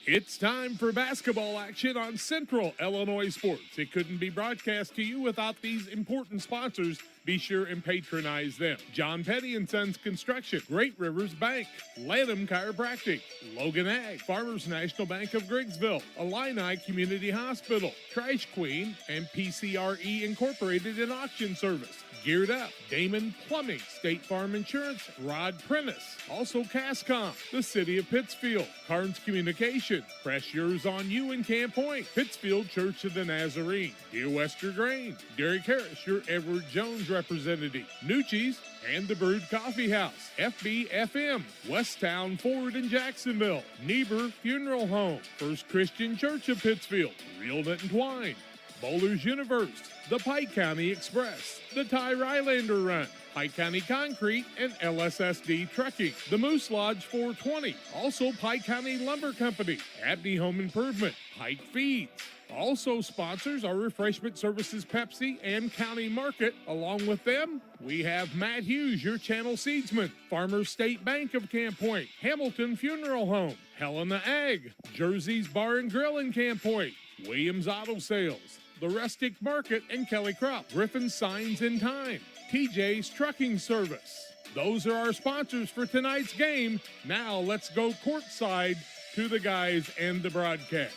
It's time for basketball action on Central Illinois Sports. It couldn't be broadcast to you without these important sponsors. Be sure and patronize them. John Petty & Sons Construction, Great Rivers Bank, Lanham Chiropractic, Logan Ag, Farmers National Bank of Griggsville, Illini Community Hospital, Trash Queen, and PCRE Incorporated in Auction Service. Geared Up, Damon Plumbing, State Farm Insurance, Rod Prentice, also Cascom, the City of Pittsfield, Carnes Communication, Pressures on You in Camp Point, Pittsfield Church of the Nazarene, Dear Wester Grain, Derek Harris, your Edward Jones representative, Nucci's, and the Brewed Coffee House, FBFM, Westtown Ford in Jacksonville, Niebuhr Funeral Home, First Christian Church of Pittsfield, Real Knit and Twine, Bowlers Universe, the Pike County Express, the Ty Rylander Run, Pike County Concrete, and LSSD Trucking, the Moose Lodge 420, also Pike County Lumber Company, Abney Home Improvement, Pike Feeds. Also sponsors are Refreshment Services Pepsi and County Market. Along with them, we have Matt Hughes, your channel seedsman, Farmers State Bank of Camp Point, Hamilton Funeral Home, Helena Ag, Jersey's Bar and Grill in Camp Point, Williams Auto Sales, the Rustic Market and Kelly Crop, Griffin Signs in Time, TJ's Trucking Service. Those are our sponsors for tonight's game. Now let's go courtside to the guys and the broadcast.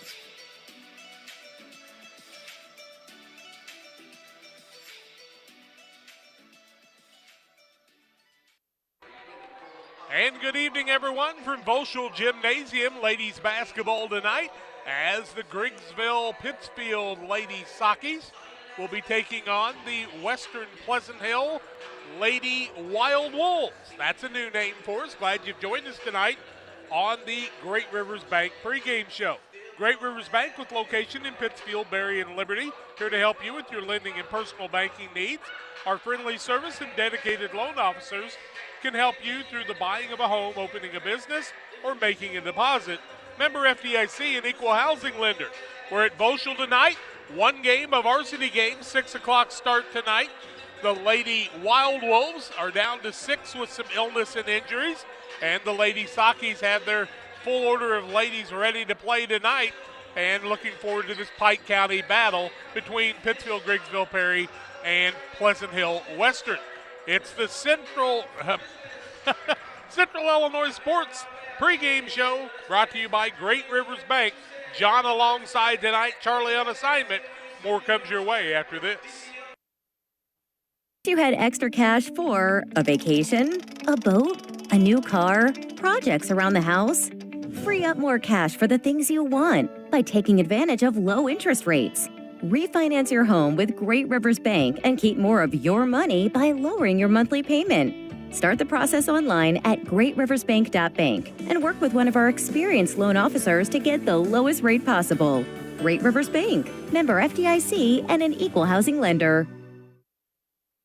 And good evening, everyone, from Volschel Gymnasium. Ladies basketball tonight as the Griggsville-Pittsfield Lady Sockies will be taking on the Western Pleasant Hill Lady Wild Wolves. That's a new name for us. Glad you've joined us tonight on the Great Rivers Bank pregame show. Great Rivers Bank, with location in Pittsfield, Berry, and Liberty, here to help you with your lending and personal banking needs. Our friendly service and dedicated loan officers can help you through the buying of a home, opening a business, or making a deposit. Member FDIC, an equal housing lender. We're at Volschel tonight. One game of varsity games, 6 o'clock start tonight. The Lady Wild Wolves are down to 6 with some illness and injuries, and the Lady Sockies have their full order of ladies ready to play tonight, and looking forward to this Pike County battle between Pittsfield, Griggsville, Perry, and Pleasant Hill Western. It's the Central Illinois Sports pregame show brought to you by Great Rivers Bank. John alongside tonight, Charlie on assignment. More comes your way after this. You had extra cash for a vacation, a boat, a new car, projects around the house? Free up more cash for the things you want by taking advantage of low interest rates. Refinance your home with Great Rivers Bank and keep more of your money by lowering your monthly payment. Start the process online at greatriversbank.bank and work with one of our experienced loan officers to get the lowest rate possible. Great Rivers Bank, member FDIC, and an equal housing lender.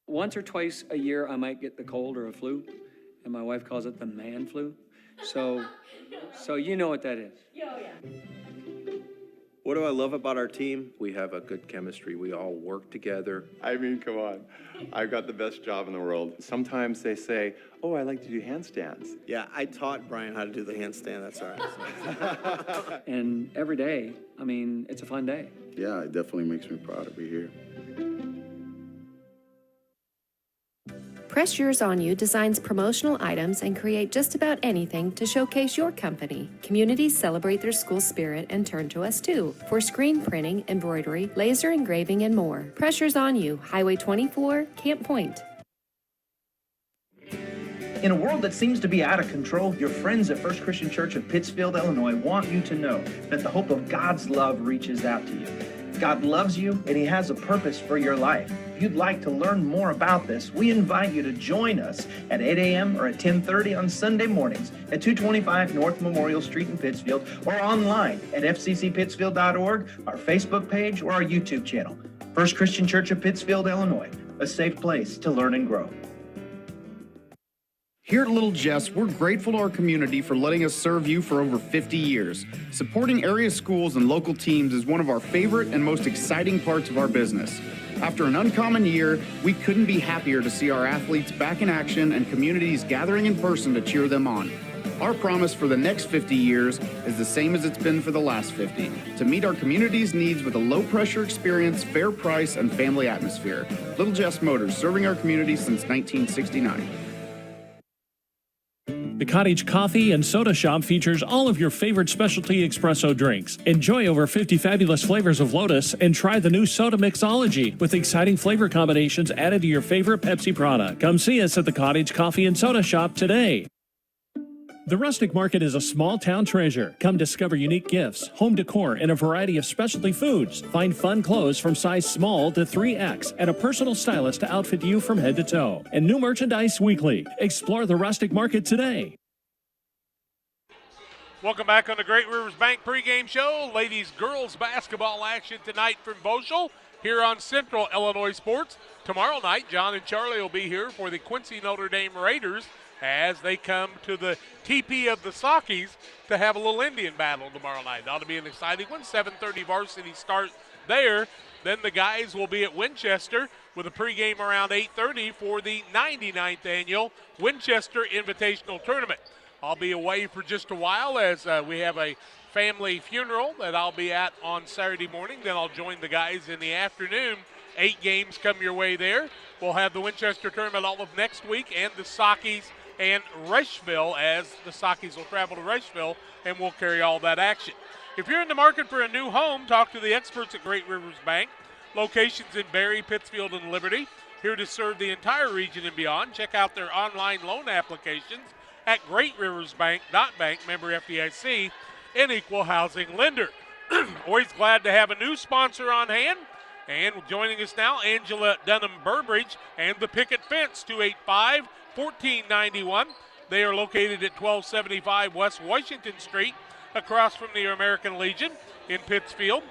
Once or twice a year, I might get the cold or a flu, and my wife calls it the man flu. So you know what that is. Oh, yeah. What do I love about our team? We have a good chemistry. We all work together. I mean, come on. I've got the best job in the world. Sometimes they say, oh, I like to do handstands. Yeah, I taught Brian how to do the handstand. That's all right. And every day, I mean, it's a fun day. Yeah, it definitely makes me proud to be here. Pressures on You designs promotional items and create just about anything to showcase your company. Communities celebrate their school spirit and turn to us too for screen printing, embroidery, laser engraving, and more. Pressures on You, Highway 24, Camp Point. In a world that seems to be out of control, your friends at First Christian Church of Pittsfield, Illinois want you to know that the hope of God's love reaches out to you. God loves you, and He has a purpose for your life. If you'd like to learn more about this, we invite you to join us at 8 a.m. or at 10:30 on Sunday mornings at 225 North Memorial Street in Pittsfield, or online at fccpittsfield.org, our Facebook page, or our YouTube channel. First Christian Church of Pittsfield, Illinois, a safe place to learn and grow. Here at Little Jess, we're grateful to our community for letting us serve you for over 50 years. Supporting area schools and local teams is one of our favorite and most exciting parts of our business. After an uncommon year, we couldn't be happier to see our athletes back in action and communities gathering in person to cheer them on. Our promise for the next 50 years is the same as it's been for the last 50, to meet our community's needs with a low-pressure experience, fair price, and family atmosphere. Little Jess Motors, serving our community since 1969. The Cottage Coffee and Soda Shop features all of your favorite specialty espresso drinks. Enjoy over 50 fabulous flavors of Lotus and try the new Soda Mixology with exciting flavor combinations added to your favorite Pepsi product. Come see us at the Cottage Coffee and Soda Shop today. The Rustic Market is a small-town treasure. Come discover unique gifts, home decor, and a variety of specialty foods. Find fun clothes from size small to 3X and a personal stylist to outfit you from head to toe. And new merchandise weekly. Explore the Rustic Market today. Welcome back on the Great Rivers Bank pregame show. Ladies, girls basketball action tonight from Boschel here on Central Illinois Sports. Tomorrow night, John and Charlie will be here for the Quincy Notre Dame Raiders as they come to the TP of the Sockies to have a little Indian battle tomorrow night. Ought to be an exciting one. 7:30 varsity start there. Then the guys will be at Winchester with a pregame around 8:30 for the 99th annual Winchester Invitational Tournament. I'll be away for just a while as we have a family funeral that I'll be at on Saturday morning. Then I'll join the guys in the afternoon. 8 games come your way there. We'll have the Winchester tournament all of next week and the Sockies and Rushville as the Sockies will travel to Rushville and we'll carry all that action. If you're in the market for a new home, talk to the experts at Great Rivers Bank. Locations in Barry, Pittsfield, and Liberty. Here to serve the entire region and beyond. Check out their online loan applications at greatriversbank.bank, member FDIC, and equal housing lender. Always glad to have a new sponsor on hand. And joining us now, Angela Dunham-Burbridge and the Picket Fence, 285-1491. They are located at 1275 West Washington Street, across from the American Legion in Pittsfield.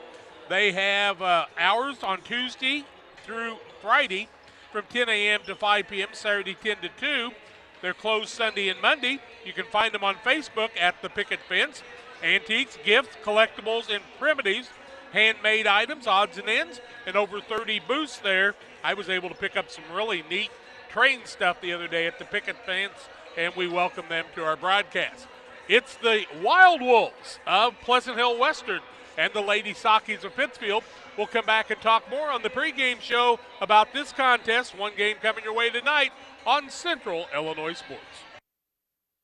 They have hours on Tuesday through Friday from 10 a.m. to 5 p.m., Saturday 10 to 2. They're closed Sunday and Monday. You can find them on Facebook at the Picket Fence. Antiques, gifts, collectibles, and primitives, handmade items, odds and ends, and over 30 booths there. I was able to pick up some really neat train stuff the other day at the Picket Fence, and we welcome them to our broadcast. It's the Wild Wolves of Pleasant Hill Western and the Lady Sockies of Pittsfield. We'll come back and talk more on the pregame show about this contest. One game coming your way tonight on Central Illinois Sports.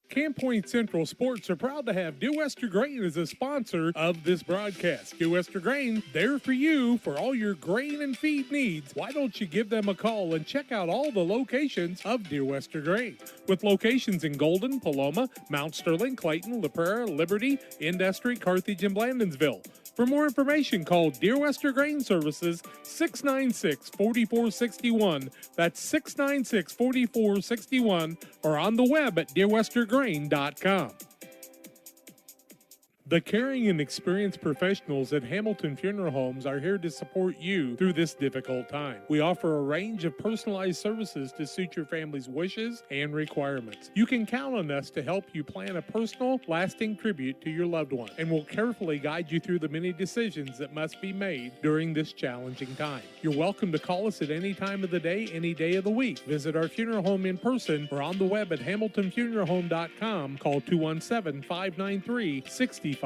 Camp Point Central Sports are proud to have Dear Wester Grain as a sponsor of this broadcast. Dear Wester Grain, there for you for all your grain and feed needs. Why don't you give them a call and check out all the locations of Dear Wester Grain? With locations in Golden, Paloma, Mount Sterling, Clayton, La Prairie, Liberty, Industry, Carthage, and Blandonsville. For more information, call Dear Wester Grain Services 696-4461. That's 696-4461, or on the web at dearwestergrain.com. The caring and experienced professionals at Hamilton Funeral Homes are here to support you through this difficult time. We offer a range of personalized services to suit your family's wishes and requirements. You can count on us to help you plan a personal, lasting tribute to your loved one, and we'll carefully guide you through the many decisions that must be made during this challenging time. You're welcome to call us at any time of the day, any day of the week. Visit our funeral home in person or on the web at hamiltonfuneralhome.com. Call 217-593-6517.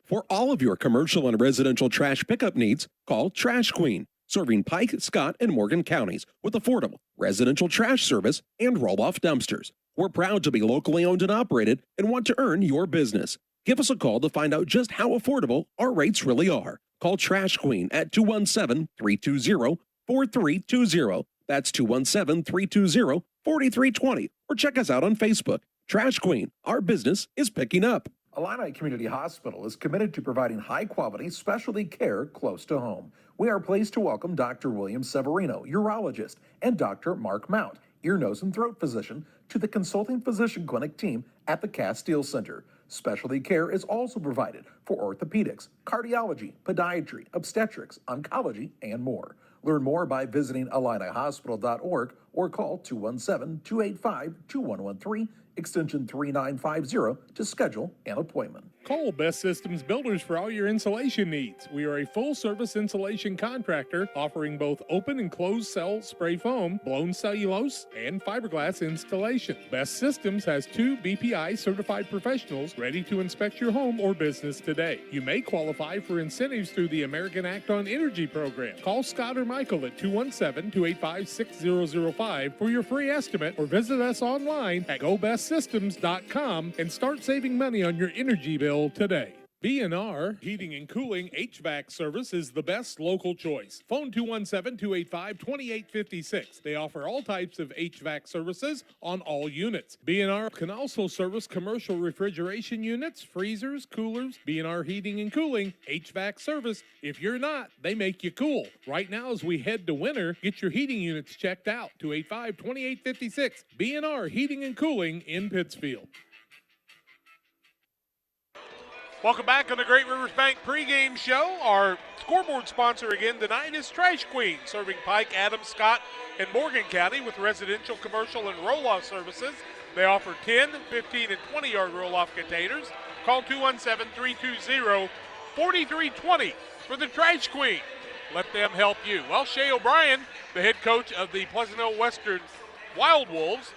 For all of your commercial and residential trash pickup needs, call Trash Queen, serving Pike, Scott, and Morgan counties with affordable residential trash service and roll-off dumpsters. We're proud to be locally owned and operated and want to earn your business. Give us a call to find out just how affordable our rates really are. Call Trash Queen at 217-320-4320. That's 217-320-4320. Or check us out on Facebook. Trash Queen, our business is picking up. Illini Community Hospital is committed to providing high-quality specialty care close to home. We are pleased to welcome Dr. William Severino, urologist, and Dr. Mark Mount, ear, nose, and throat physician, to the consulting physician clinic team at the Castile Center. Specialty care is also provided for orthopedics, cardiology, podiatry, obstetrics, oncology, and more. Learn more by visiting IlliniHospital.org or call 217-285-2113, extension 3950 to schedule an appointment. Call Best Systems Builders for all your insulation needs. We are a full-service insulation contractor offering both open and closed cell spray foam, blown cellulose, and fiberglass installation. Best Systems has 2 BPI certified professionals ready to inspect your home or business today. You may qualify for incentives through the American Act on Energy program. Call Scott or Michael at 217-285-6005 for your free estimate or visit us online at gobestsystems.com and start saving money on your energy bill today. B&R Heating and Cooling HVAC service is the best local choice. Phone 217-285-2856. They offer all types of HVAC services on all units. B&R can also service commercial refrigeration units, freezers, coolers. B&R Heating and Cooling HVAC service. If you're not, they make you cool. Right now as we head to winter, get your heating units checked out. 285-2856. B&R Heating and Cooling in Pittsfield. Welcome back on the Great Rivers Bank pregame show. Our scoreboard sponsor again tonight is Trash Queen, serving Pike, Adams, Scott, and Morgan County with residential, commercial, and roll-off services. They offer 10, 15, and 20-yard roll-off containers. Call 217-320-4320 for the Trash Queen. Let them help you. Well, Shay O'Brien, the head coach of the Pleasant Hill Western Wild Wolves,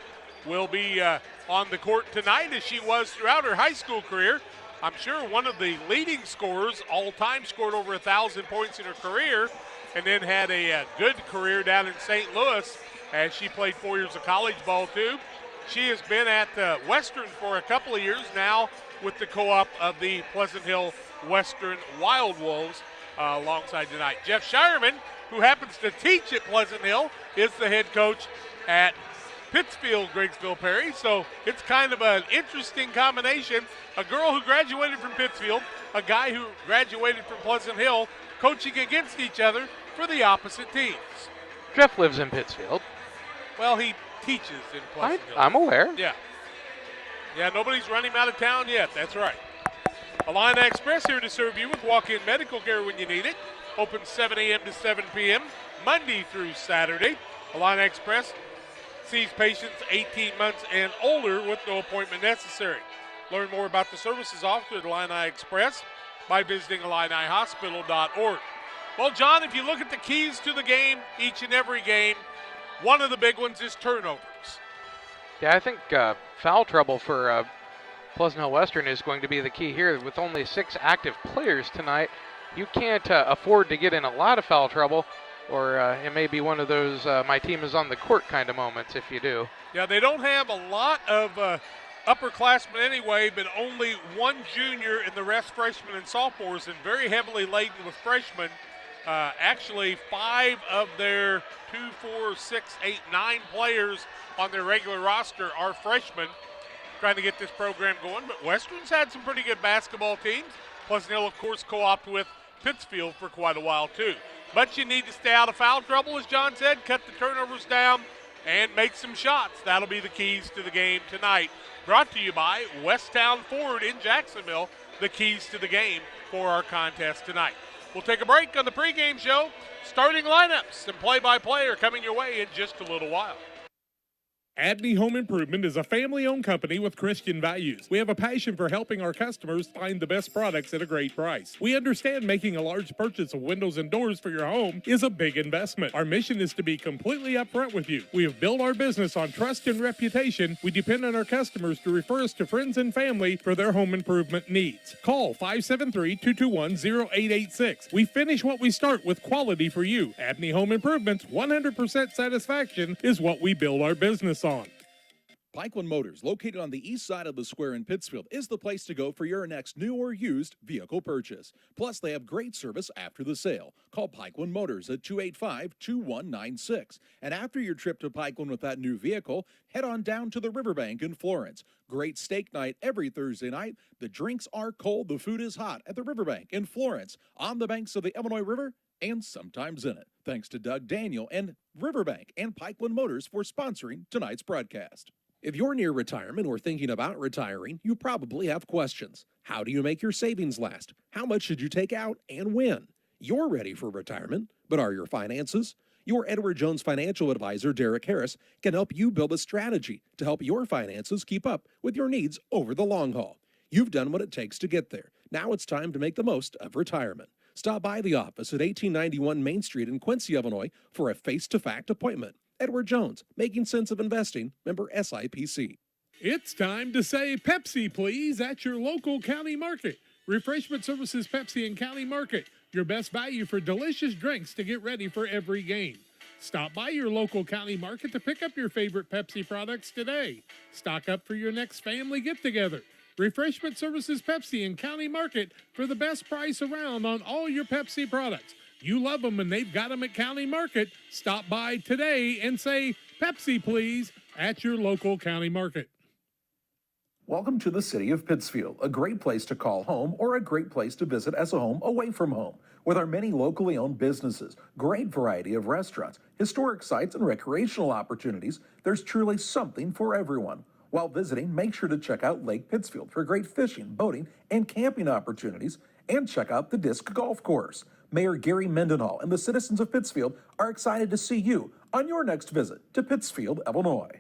will be on the court tonight as she was throughout her high school career. I'm sure one of the leading scorers all time, scored over 1,000 points in her career, and then had a good career down in St. Louis as she played 4 years of college ball too. She has been at Western for a couple of years now with the co-op of the Pleasant Hill Western Wild Wolves alongside tonight. Jeff Shireman, who happens to teach at Pleasant Hill, is the head coach at Pittsfield, Griggsville Perry. So it's kind of an interesting combination. A girl who graduated from Pittsfield, a guy who graduated from Pleasant Hill, coaching against each other for the opposite teams. Jeff lives in Pittsfield. Well, he teaches in Pleasant Hill. I'm aware. Yeah, nobody's running him out of town yet. That's right. Illini Express here to serve you with walk-in medical care when you need it. Open 7 a.m. to 7 p.m. Monday through Saturday. Illini Express sees patients 18 months and older with no appointment necessary. Learn more about the services offered at Illini Express by visiting IlliniHospital.org. Well, John, if you look at the keys to the game, each and every game, one of the big ones is turnovers. Yeah, I think foul trouble for Pleasant Hill Western is going to be the key here. With only 6 active players tonight, you can't afford to get in a lot of foul trouble, or it may be one of those my team is on the court kind of moments if you do. Yeah, they don't have a lot of upperclassmen anyway, but only one junior and the rest freshmen and sophomores, and very heavily laden with freshmen. Actually, 5 of their 2, 4, 6, 8, 9 players on their regular roster are freshmen, trying to get this program going. But Western's had some pretty good basketball teams. Pleasant Hill, of course, co-opted with Pittsfield for quite a while, too. But you need to stay out of foul trouble, as John said, cut the turnovers down, and make some shots. That'll be the keys to the game tonight. Brought to you by Westtown Ford in Jacksonville, the keys to the game for our contest tonight. We'll take a break on the pregame show. Starting lineups and play-by-play are coming your way in just a little while. Abney Home Improvement is a family-owned company with Christian values. We have a passion for helping our customers find the best products at a great price. We understand making a large purchase of windows and doors for your home is a big investment. Our mission is to be completely upfront with you. We have built our business on trust and reputation. We depend on our customers to refer us to friends and family for their home improvement needs. Call 573-221-0886. We finish what we start with quality for you. Abney Home Improvement's 100% satisfaction is what we build our business on. Pikeland Motors, located on the east side of the square in Pittsfield, is the place to go for your next new or used vehicle purchase. Plus, they have great service after the sale. Call Pikeland Motors at 285-2196. And after your trip to Pikeland with that new vehicle, head on down to the Riverbank in Florence. Great steak night every Thursday night. The drinks are cold, the food is hot at the Riverbank in Florence, on the banks of the Illinois River, and sometimes in it. Thanks to Doug Daniel and Riverbank and Pikeland Motors for sponsoring tonight's broadcast. If you're near retirement or thinking about retiring, you probably have questions. How do you make your savings last? How much should you take out and when? You're ready for retirement, but are your finances? Your Edward Jones financial advisor, Derek Harris, can help you build a strategy to help your finances keep up with your needs over the long haul. You've done what it takes to get there. Now it's time to make the most of retirement. Stop by the office at 1891 Main Street in Quincy, Illinois for a face-to-fact appointment. Edward Jones, making sense of investing, member SIPC. It's time to say Pepsi, please, at your local county market. Refreshment Services Pepsi and County Market, your best value for delicious drinks to get ready for every game. Stop by your local county market to pick up your favorite Pepsi products today. Stock up for your next family get-together. Refreshment Services Pepsi and County Market for the best price around on all your Pepsi products. You love them and they've got them at County Market. Stop by today and say Pepsi, please, at your local county market. Welcome to the city of Pittsfield, a great place to call home or a great place to visit as a home away from home. With our many locally owned businesses, great variety of restaurants, historic sites, and recreational opportunities, there's truly something for everyone. While visiting, make sure to check out Lake Pittsfield for great fishing, boating, and camping opportunities, and check out the Disc Golf Course. Mayor Gary Mendenhall and the citizens of Pittsfield are excited to see you on your next visit to Pittsfield, Illinois.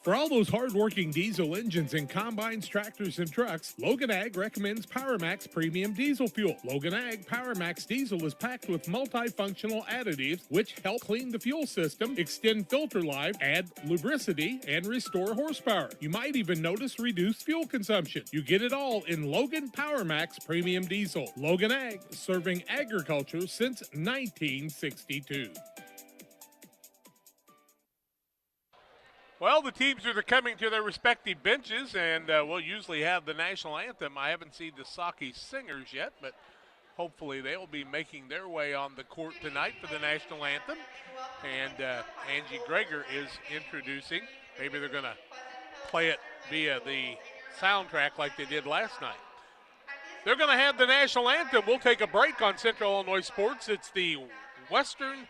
For all those hard-working diesel engines and combines, tractors, and trucks, Logan Ag recommends PowerMax Premium Diesel Fuel. Logan Ag PowerMax Diesel is packed with multifunctional additives which help clean the fuel system, extend filter life, add lubricity, and restore horsepower. You might even notice reduced fuel consumption. You get it all in Logan PowerMax Premium Diesel. Logan Ag, serving agriculture since 1962. Well, the teams are coming to their respective benches, and we'll usually have the national anthem. I haven't seen the Saki Singers yet, but hopefully they will be making their way on the court tonight for the national anthem. And Angie Greger is introducing. Maybe they're going to play it via the soundtrack like they did last night. They're going to have the national anthem. We'll take a break on Central Illinois Sports. It's the Western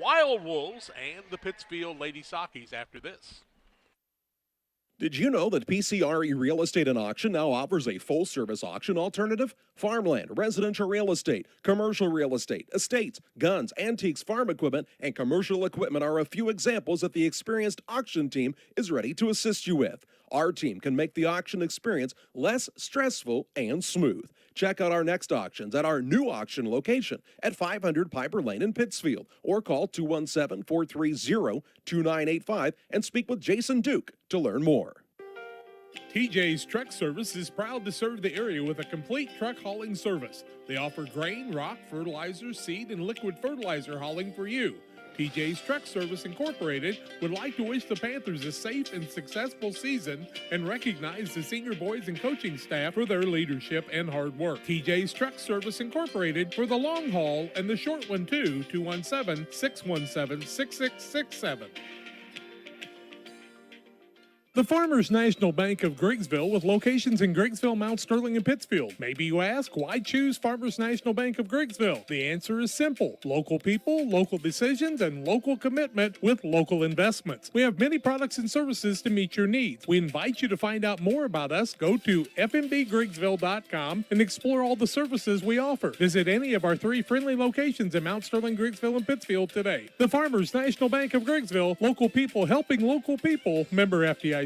Wild Wolves and the Pittsfield Lady Sockies after this. Did you know that PCRE Real Estate and Auction now offers a full-service auction alternative? Farmland, residential real estate, commercial real estate, estates, guns, antiques, farm equipment, and commercial equipment are a few examples that the experienced auction team is ready to assist you with. Our team can make the auction experience less stressful and smooth. Check out our next auctions at our new auction location at 500 Piper Lane in Pittsfield, or call 217-430-2985 and speak with Jason Duke to learn more. TJ's Truck Service is proud to serve the area with a complete truck hauling service. They offer grain, rock, fertilizer, seed, and liquid fertilizer hauling for you. TJ's Truck Service Incorporated would like to wish the Panthers a safe and successful season and recognize the senior boys and coaching staff for their leadership and hard work. TJ's Truck Service Incorporated for the long haul and the short one too, 217-617-6667. The Farmers National Bank of Griggsville with locations in Griggsville, Mount Sterling, and Pittsfield. Maybe you ask, why choose Farmers National Bank of Griggsville? The answer is simple. Local people, local decisions, and local commitment with local investments. We have many products and services to meet your needs. We invite you to find out more about us. Go to fmbgriggsville.com and explore all the services we offer. Visit any of our 3 friendly locations in Mount Sterling, Griggsville, and Pittsfield today. The Farmers National Bank of Griggsville, local people helping local people, member FDIC.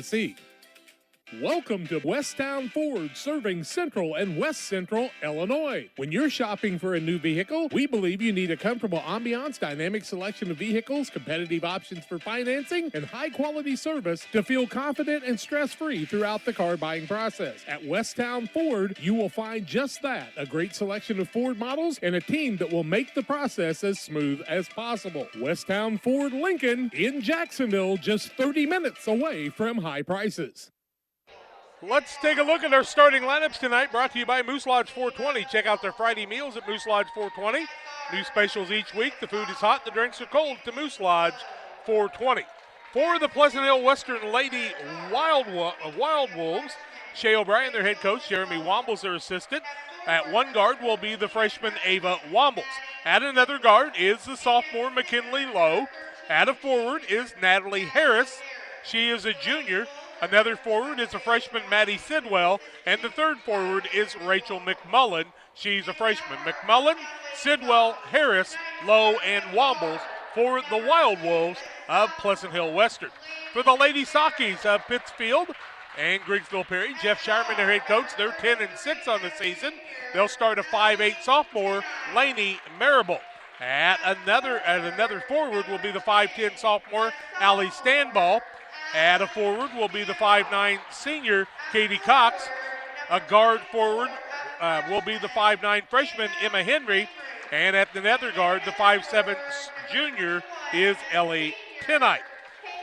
Welcome to Westtown Ford, serving Central and West Central Illinois. When you're shopping for a new vehicle, we believe you need a comfortable ambiance, dynamic selection of vehicles, competitive options for financing, and high-quality service to feel confident and stress-free throughout the car buying process. At Westtown Ford, you will find just that, a great selection of Ford models and a team that will make the process as smooth as possible. Westtown Ford Lincoln in Jacksonville, just 30 minutes away from high prices. Let's take a look at our starting lineups tonight, brought to you by Moose Lodge 420. Check out their Friday meals at Moose Lodge 420. New specials each week. The food is hot, the drinks are cold to Moose Lodge 420. For the Pleasant Hill Western Lady Wild Wolves, Shea O'Brien, their head coach, Jeremy Wombles, their assistant. At one guard will be the freshman Ava Wombles. At another guard is the sophomore McKinley Lowe. At a forward is Natalie Harris. She is a junior. Another forward is a freshman, Maddie Sidwell, and the third forward is Rachel McMullen. She's a freshman. McMullen, Sidwell, Harris, Lowe, and Wombles for the Wild Wolves of Pleasant Hill Western. For the Lady Sockies of Pittsfield and Griggsville Perry, Jeff Shireman, their head coach, they're 10-6 on the season. They'll start a 5'8 sophomore, Lainey Marable. At another forward will be the 5'10 sophomore, Allie Stanball. At a forward will be the 5'9 senior, Katie Cox. A guard forward will be the 5'9 freshman, Emma Henry. And at the nether guard, the 5'7 junior is Ellie Tennite.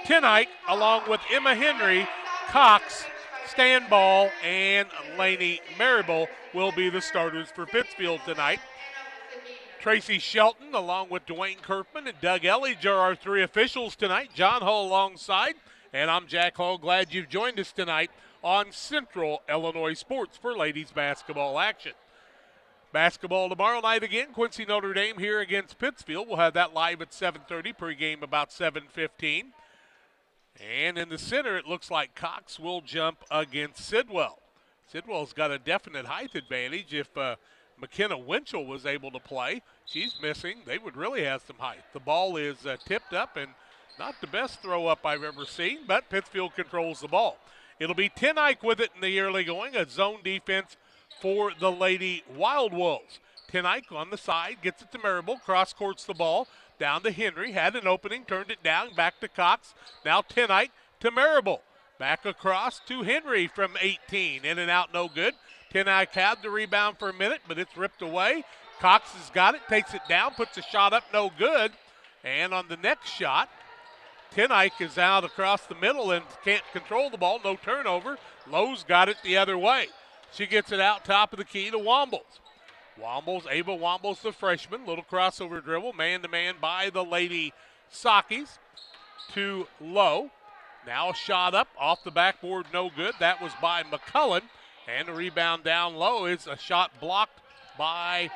Tennite, along with Emma Henry, Cox, Stanball, and Lainey Marable will be the starters for Pittsfield tonight. Tracy Shelton, along with Dwayne Kirkman and Doug Elledge, are our three officials tonight. John Hull alongside, and I'm Jack Hull. Glad you've joined us tonight on Central Illinois Sports for ladies basketball action. Basketball tomorrow night again, Quincy Notre Dame here against Pittsfield. We'll have that live at 7:30, pregame about 7:15. And in the center, it looks like Cox will jump against Sidwell. Sidwell's got a definite height advantage. If McKenna Winchell was able to play, she's missing. They would really have some height. The ball is tipped up, and not the best throw up I've ever seen, but Pittsfield controls the ball. It'll be Tennike with it in the early going, a zone defense for the Lady Wild Wolves. Tennike on the side, gets it to Marable, cross-courts the ball, down to Henry, had an opening, turned it down, back to Cox. Now Tennike to Marable. Back across to Henry from 18, in and out, no good. Tennike had the rebound for a minute, but it's ripped away. Cox has got it, takes it down, puts a shot up, no good. And on the next shot, Tennike is out across the middle and can't control the ball, no turnover. Lowe's got it the other way. She gets it out top of the key to Wombles. Ava Wombles, the freshman, little crossover dribble, man-to-man by the Lady Sockies to Lowe. Now a shot up, off the backboard, no good. That was by McCullen. And the rebound down low is a shot blocked by...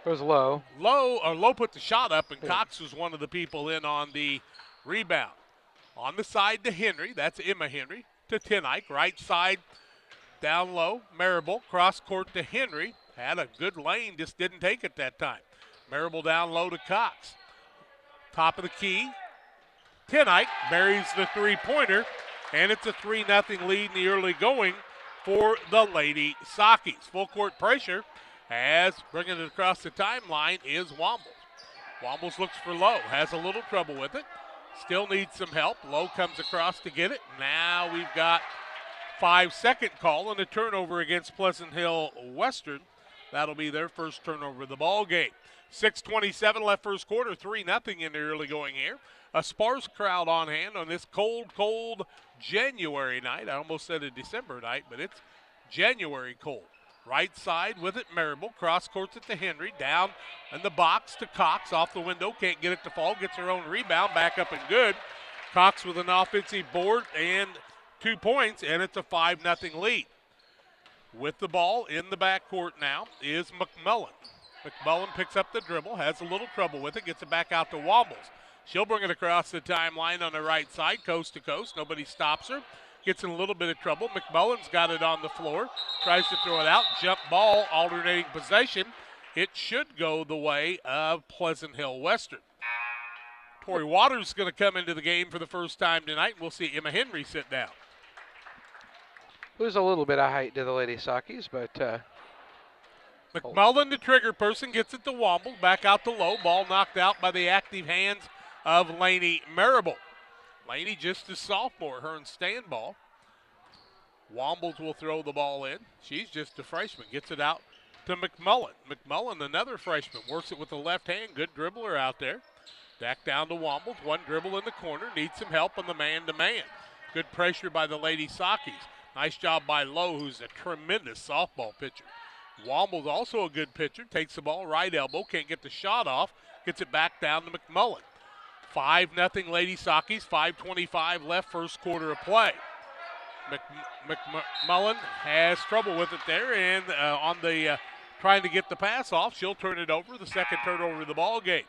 It was Lowe. Lowe put the shot up, and Cox was one of the people in on the rebound. On the side to Henry, that's Emma Henry, to Tennike. Right side down low, Marable, cross court to Henry. Had a good lane, just didn't take it that time. Marable down low to Cox. Top of the key, Tennike buries the three-pointer, and it's a 3-0 lead in the early going for the Lady Sockies. Full court pressure as bringing it across the timeline is Wombles. Wombles looks for Lowe, has a little trouble with it. Still needs some help. Lowe comes across to get it. Now we've got 5-second call and a turnover against Pleasant Hill Western. That'll be their first turnover of the ball game. 6:27 left first quarter, 3-0 in the early going here. A sparse crowd on hand on this cold January night. I almost said a December night, but it's January cold. Right side with it, Marable. Cross courts it to Henry. Down in the box to Cox. Off the window, can't get it to fall. Gets her own rebound. Back up and good. Cox with an offensive board and 2 points, and it's a 5-0 lead. With the ball in the backcourt now is McMullen. McMullen picks up the dribble, has a little trouble with it, gets it back out to Wombles. She'll bring it across the timeline on the right side, coast to coast. Nobody stops her. Gets in a little bit of trouble. McMullen's got it on the floor. Tries to throw it out. Jump ball, alternating possession. It should go the way of Pleasant Hill Western. Tori Waters is going to come into the game for the first time tonight. We'll see Emma Henry sit down. Lose a little bit of height to the Lady Sockies, but... McMullen, the trigger person, gets it to Womble. Back out to Low. Ball knocked out by the active hands of Lainey Marable. Lainey just a sophomore, her and Stanball. Wombles will throw the ball in. She's just a freshman. Gets it out to McMullen. McMullen, another freshman, works it with the left hand. Good dribbler out there. Back down to Wombles. One dribble in the corner. Needs some help on the man-to-man. Good pressure by the Lady Sockies. Nice job by Lowe, who's a tremendous softball pitcher. Wombles also a good pitcher. Takes the ball, right elbow. Can't get the shot off. Gets it back down to McMullen. 5-0 Lady Sockies. 5:25 left first quarter of play. McMullen has trouble with it there, and on the trying to get the pass off, she'll turn it over. The second turnover of the ball game.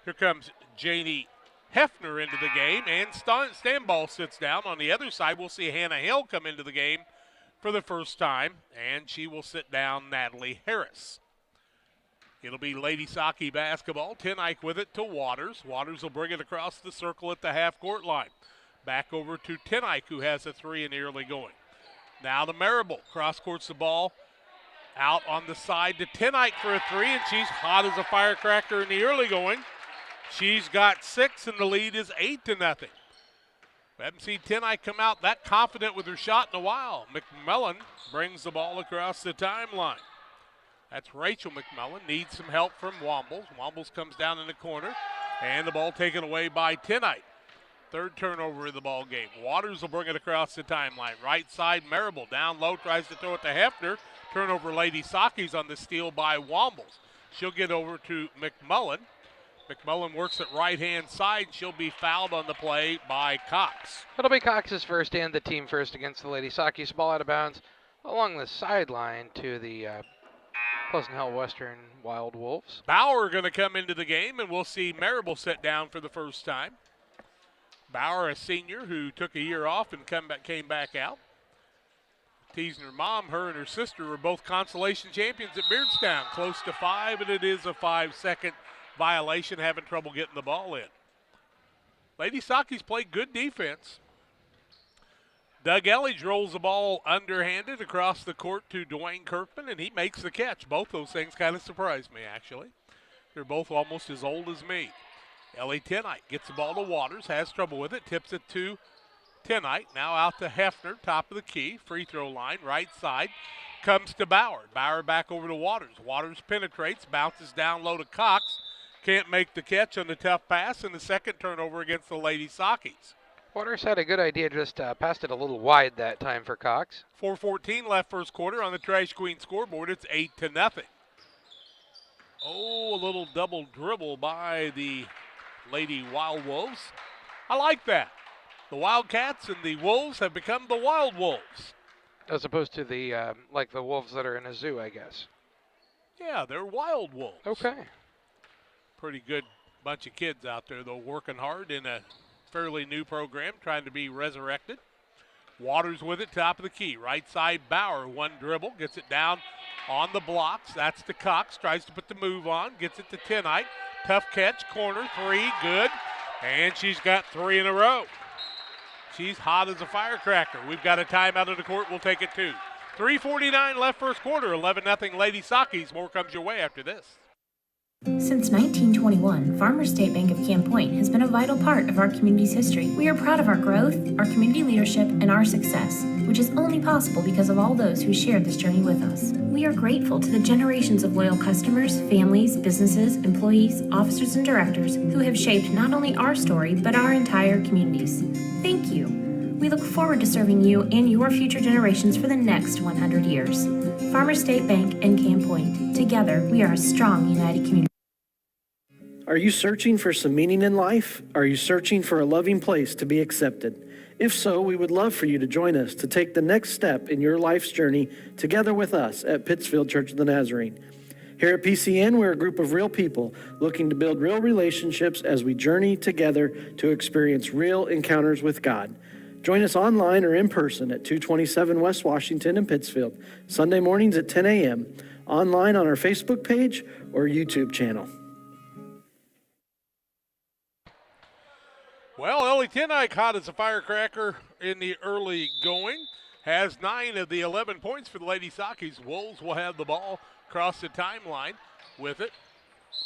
Here comes Janie Hefner into the game, and Stanball sits down. On the other side, we'll see Hannah Hill come into the game for the first time, and she will sit down Natalie Harris. It'll be Lady Socky basketball. Tenike with it to Waters. Waters will bring it across the circle at the half-court line. Back over to Tenike, who has a three in the early going. Now to Marable. Cross-courts the ball out on the side to Tenike for a three, and she's hot as a firecracker in the early going. She's got 6, and the lead is 8-0. We haven't seen Tenike come out that confident with her shot in a while. McMullen brings the ball across the timeline. That's Rachel McMullen. Needs some help from Wombles. Wombles comes down in the corner, and the ball taken away by Tenike. Third turnover in the ball game. Waters will bring it across the timeline. Right side, Marable down low, tries to throw it to Hefner. Turnover, Lady Sockies on the steal by Wombles. She'll get over to McMullen. McMullen works at right-hand side. She'll be fouled on the play by Cox. It'll be Cox's first and the team first against the Lady Sockies. Ball out of bounds along the sideline to the Pleasant Hill Western Wild Wolves. Bauer going to come into the game, and we'll see Marable sit down for the first time. Bauer, a senior who took a year off and came back out. Teasing her mom, her and her sister were both consolation champions at Beardstown. Close to 5, and it is a 5-second violation, having trouble getting the ball in. Lady Sockies play good defense. Doug Elledge rolls the ball underhanded across the court to Dwayne Kirkman, and he makes the catch. Both those things kind of surprised me, actually. They're both almost as old as me. Ellie Tenike gets the ball to Waters, has trouble with it, tips it to Tenike. Now out to Hefner, top of the key, free throw line, right side. Comes to Bauer. Bauer back over to Waters. Waters penetrates, bounces down low to Cox. Can't make the catch on the tough pass, and the second turnover against the Lady Sockies. Waters had a good idea, just passed it a little wide that time for Cox. 4:14 left first quarter on the Trash Queen scoreboard. It's 8-0. Oh, a little double dribble by the Lady Wild Wolves. I like that. The Wildcats and the Wolves have become the Wild Wolves. As opposed to the, like the wolves that are in a zoo, I guess. Yeah, they're Wild Wolves. Okay. Pretty good bunch of kids out there, though, working hard in a fairly new program, trying to be resurrected. Waters with it, top of the key. Right side, Bauer, one dribble, gets it down on the blocks. That's to Cox, tries to put the move on, gets it to Tenike. Tough catch, corner, three, good. And she's got 3 in a row. She's hot as a firecracker. We've got a timeout of the court. We'll take it too. 3:49 left first quarter, 11-0 Lady Sockies. More comes your way after this. Since 1921, Farmers State Bank of Camp Point has been a vital part of our community's history. We are proud of our growth, our community leadership, and our success, which is only possible because of all those who shared this journey with us. We are grateful to the generations of loyal customers, families, businesses, employees, officers, and directors who have shaped not only our story, but our entire communities. Thank you. We look forward to serving you and your future generations for the next 100 years. Farmers State Bank and Camp Point. Together, we are a strong, united community. Are you searching for some meaning in life? Are you searching for a loving place to be accepted? If so, we would love for you to join us to take the next step in your life's journey together with us at Pittsfield Church of the Nazarene. Here at PCN, we're a group of real people looking to build real relationships as we journey together to experience real encounters with God. Join us online or in person at 227 West Washington in Pittsfield, Sunday mornings at 10 a.m., online on our Facebook page or YouTube channel. Well, Ellie Tenike, hot as a firecracker in the early going, has 9 of the 11 points for the Lady Sockies. Wolves will have the ball across the timeline with it.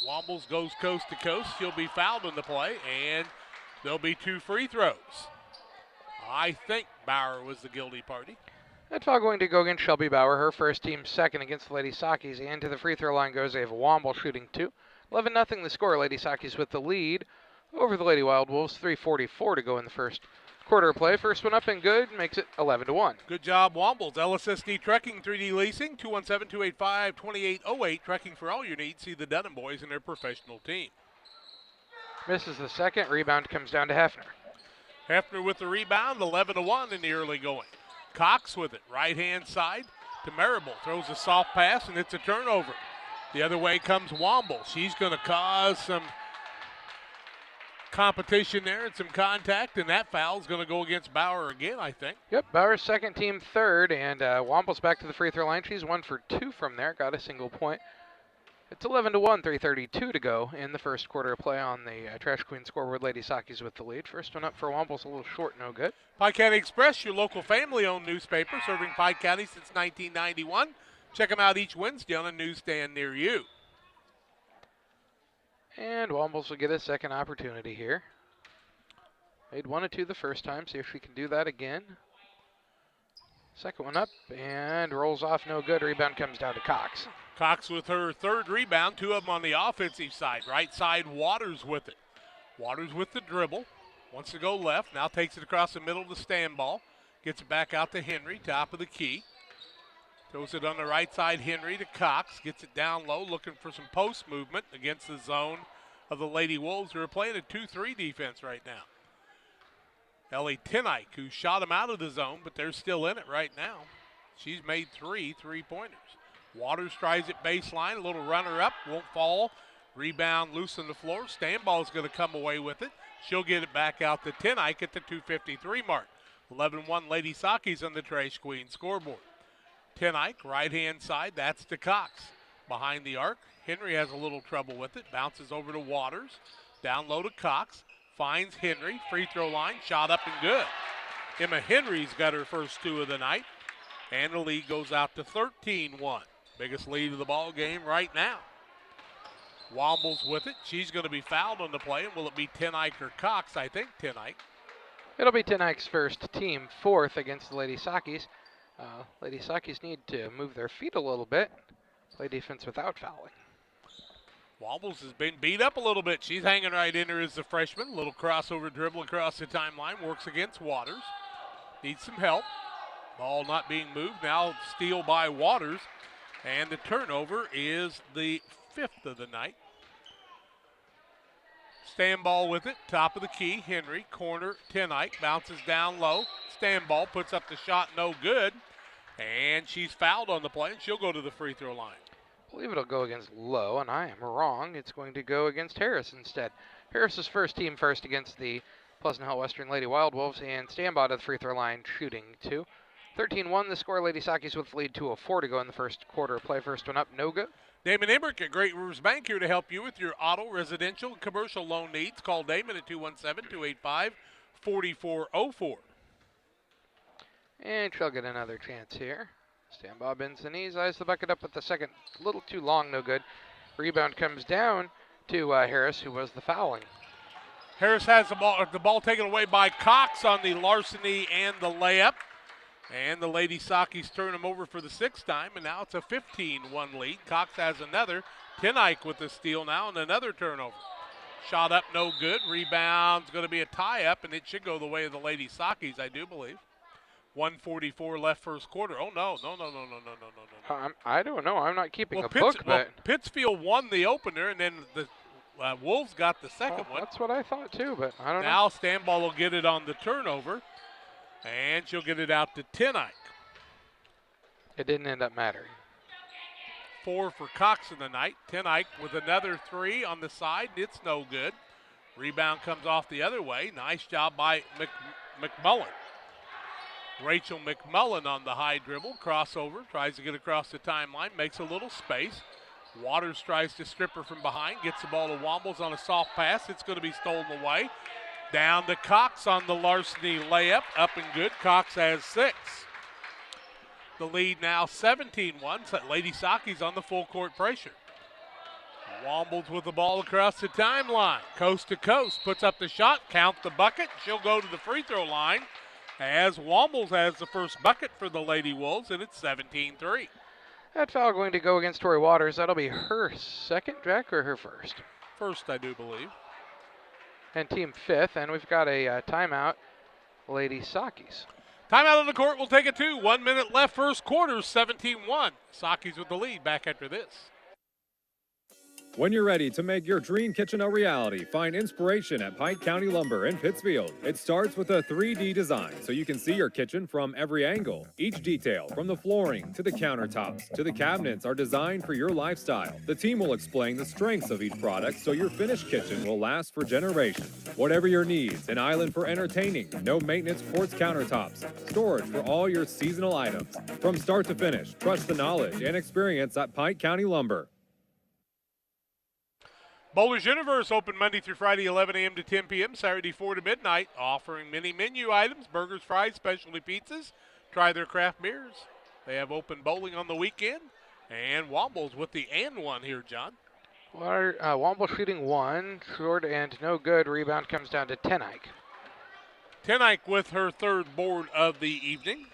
Wombles goes coast to coast. She'll be fouled in the play, and there'll be 2 free throws. I think Bauer was the guilty party. That foul going to go against Shelby Bauer, her first team second against the Lady Sockies, and to the free throw line goes. They have Womble shooting 2. 11-0 the score. Lady Sockies with the lead over the Lady Wild Wolves. 3:44 to go in the first quarter of play. First one up and good, makes it 11-1. Good job, Wombles. LSSD Trucking, 3D Leasing, 217-285-2808. Trucking for all your needs. See the Dunham boys and their professional team. Misses the second. Rebound comes down to Hefner. Hefner with the rebound, 11-1 in the early going. Cox with it, right-hand side to Marable. Throws a soft pass, and it's a turnover. The other way comes Womble. She's going to cause some competition there and some contact, and that foul is going to go against Bauer again, I think. Yep, Bauer's second, team third, and Womble's back to the free throw line. She's 1 for 2 from there, got a single point. It's 11-1, 3:32 to go in the first quarter of play on the Trash Queen scoreboard. Lady Sakis with the lead. First one up for Wombles, a little short, no good. Pike County Express, your local family-owned newspaper, serving Pike County since 1991. Check them out each Wednesday on a newsstand near you. And Wombles will get a second opportunity here. Made 1 of 2 the first time. See if we can do that again. Second one up and rolls off, no good. Rebound comes down to Cox. Cox with her third rebound, 2 of them on the offensive side. Right side, Waters with it. Waters with the dribble. Wants to go left, now takes it across the middle of the stand ball. Gets it back out to Henry, top of the key. Throws it on the right side, Henry to Cox. Gets it down low, looking for some post movement against the zone of the Lady Wolves, who are playing a 2-3 defense right now. Ellie Tenike, who shot them out of the zone, but they're still in it right now. She's made 3 3-pointers. Waters tries it baseline, a little runner up, won't fall. Rebound loose on the floor. Stanball's going to come away with it. She'll get it back out to Tenike at the 2:53 mark. 11-1 Lady Sakis on the Trash Queen scoreboard. Tenike, right-hand side, that's to Cox. Behind the arc, Henry has a little trouble with it. Bounces over to Waters. Down low to Cox. Finds Henry. Free throw line, shot up and good. Emma Henry's got her first 2 of the night. And the lead goes out to 13-1. Biggest lead of the ball game right now. Wombles with it. She's going to be fouled on the play. Will it be Tenike or Cox? I think Tenike. It'll be Tenike's first, team 4th against the Lady Sakis. Lady Sakis need to move their feet a little bit. Play defense without fouling. Wombles has been beat up a little bit. She's hanging right in her as a freshman. Little crossover dribble across the timeline. Works against Waters. Needs some help. Ball not being moved. Now steal by Waters. And the turnover is the 5th of the night. Stanball with it. Top of the key. Henry. Corner. Tenike. Bounces down low. Stanball puts up the shot. No good. And she's fouled on the play. And she'll go to the free throw line. I believe it'll go against Lowe, and I am wrong. It's going to go against Harris instead. Harris's first, team first against the Pleasant Hill Western Lady Wild Wolves, and Stanball to the free throw line, shooting 2. 13-1 the score. Lady Sakis with the lead, 2:04 to go in the first quarter of play. First one up, no good. Damon Emmerich at Great Rivers Bank here to help you with your auto, residential, and commercial loan needs. Call Damon at 217-285-4404. And she'll get another chance here. Stanball bends the knees, eyes the bucket up with the second. A little too long, no good. Rebound comes down to Harris, who was the fouling. Harris has the ball taken away by Cox on the larceny and the layup. And the Lady Sakis turn him over for the 6th time, and now it's a 15-1 lead. Cox has another. Tenike with the steal now and another turnover. Shot up, no good. Rebound's going to be a tie-up, and it should go the way of the Lady Sakis, I do believe. 1:44 left first quarter. Oh, no. I don't know. I'm not keeping a book, but... Well, Pittsfield won the opener, and then the Wolves got the second one. That's what I thought, too, but I don't know. Now Stanball will get it on the turnover, and she'll get it out to Tenike. It didn't end up mattering. 4 for Cox in the night. Tenike with another 3 on the side. It's no good. Rebound comes off the other way. Nice job by McMullen. Rachel McMullen on the high dribble. Crossover. Tries to get across the timeline. Makes a little space. Waters tries to strip her from behind. Gets the ball to Wombles on a soft pass. It's going to be stolen away. Down to Cox on the larceny layup. Up and good. Cox has 6. The lead now 17-1. Lady Sakis on the full court pressure. Wombles with the ball across the timeline. Coast to coast. Puts up the shot. Count the bucket. She'll go to the free throw line as Wombles has the first bucket for the Lady Wolves, and it's 17-3. That foul going to go against Tori Waters. That'll be her second, Jack, or her first? First, I do believe. And team 5th, and we've got a timeout, Lady Sakis. Timeout on the court. We'll take it 2. 1 minute left first quarter, 17-1. Sakis with the lead. Back after this. When you're ready to make your dream kitchen a reality, find inspiration at Pike County Lumber in Pittsfield. It starts with a 3D design so you can see your kitchen from every angle. Each detail, from the flooring to the countertops to the cabinets, are designed for your lifestyle. The team will explain the strengths of each product so your finished kitchen will last for generations. Whatever your needs, an island for entertaining, no maintenance quartz countertops, storage for all your seasonal items. From start to finish, trust the knowledge and experience at Pike County Lumber. Bowlers Universe open Monday through Friday, 11 a.m. to 10 p.m., Saturday 4 to midnight, offering many menu items, burgers, fries, specialty pizzas. Try their craft beers. They have open bowling on the weekend. And Wombles with the and one here, John. Womble shooting one, short and no good. Rebound comes down to Tenike. Tenike with her third board of the evening.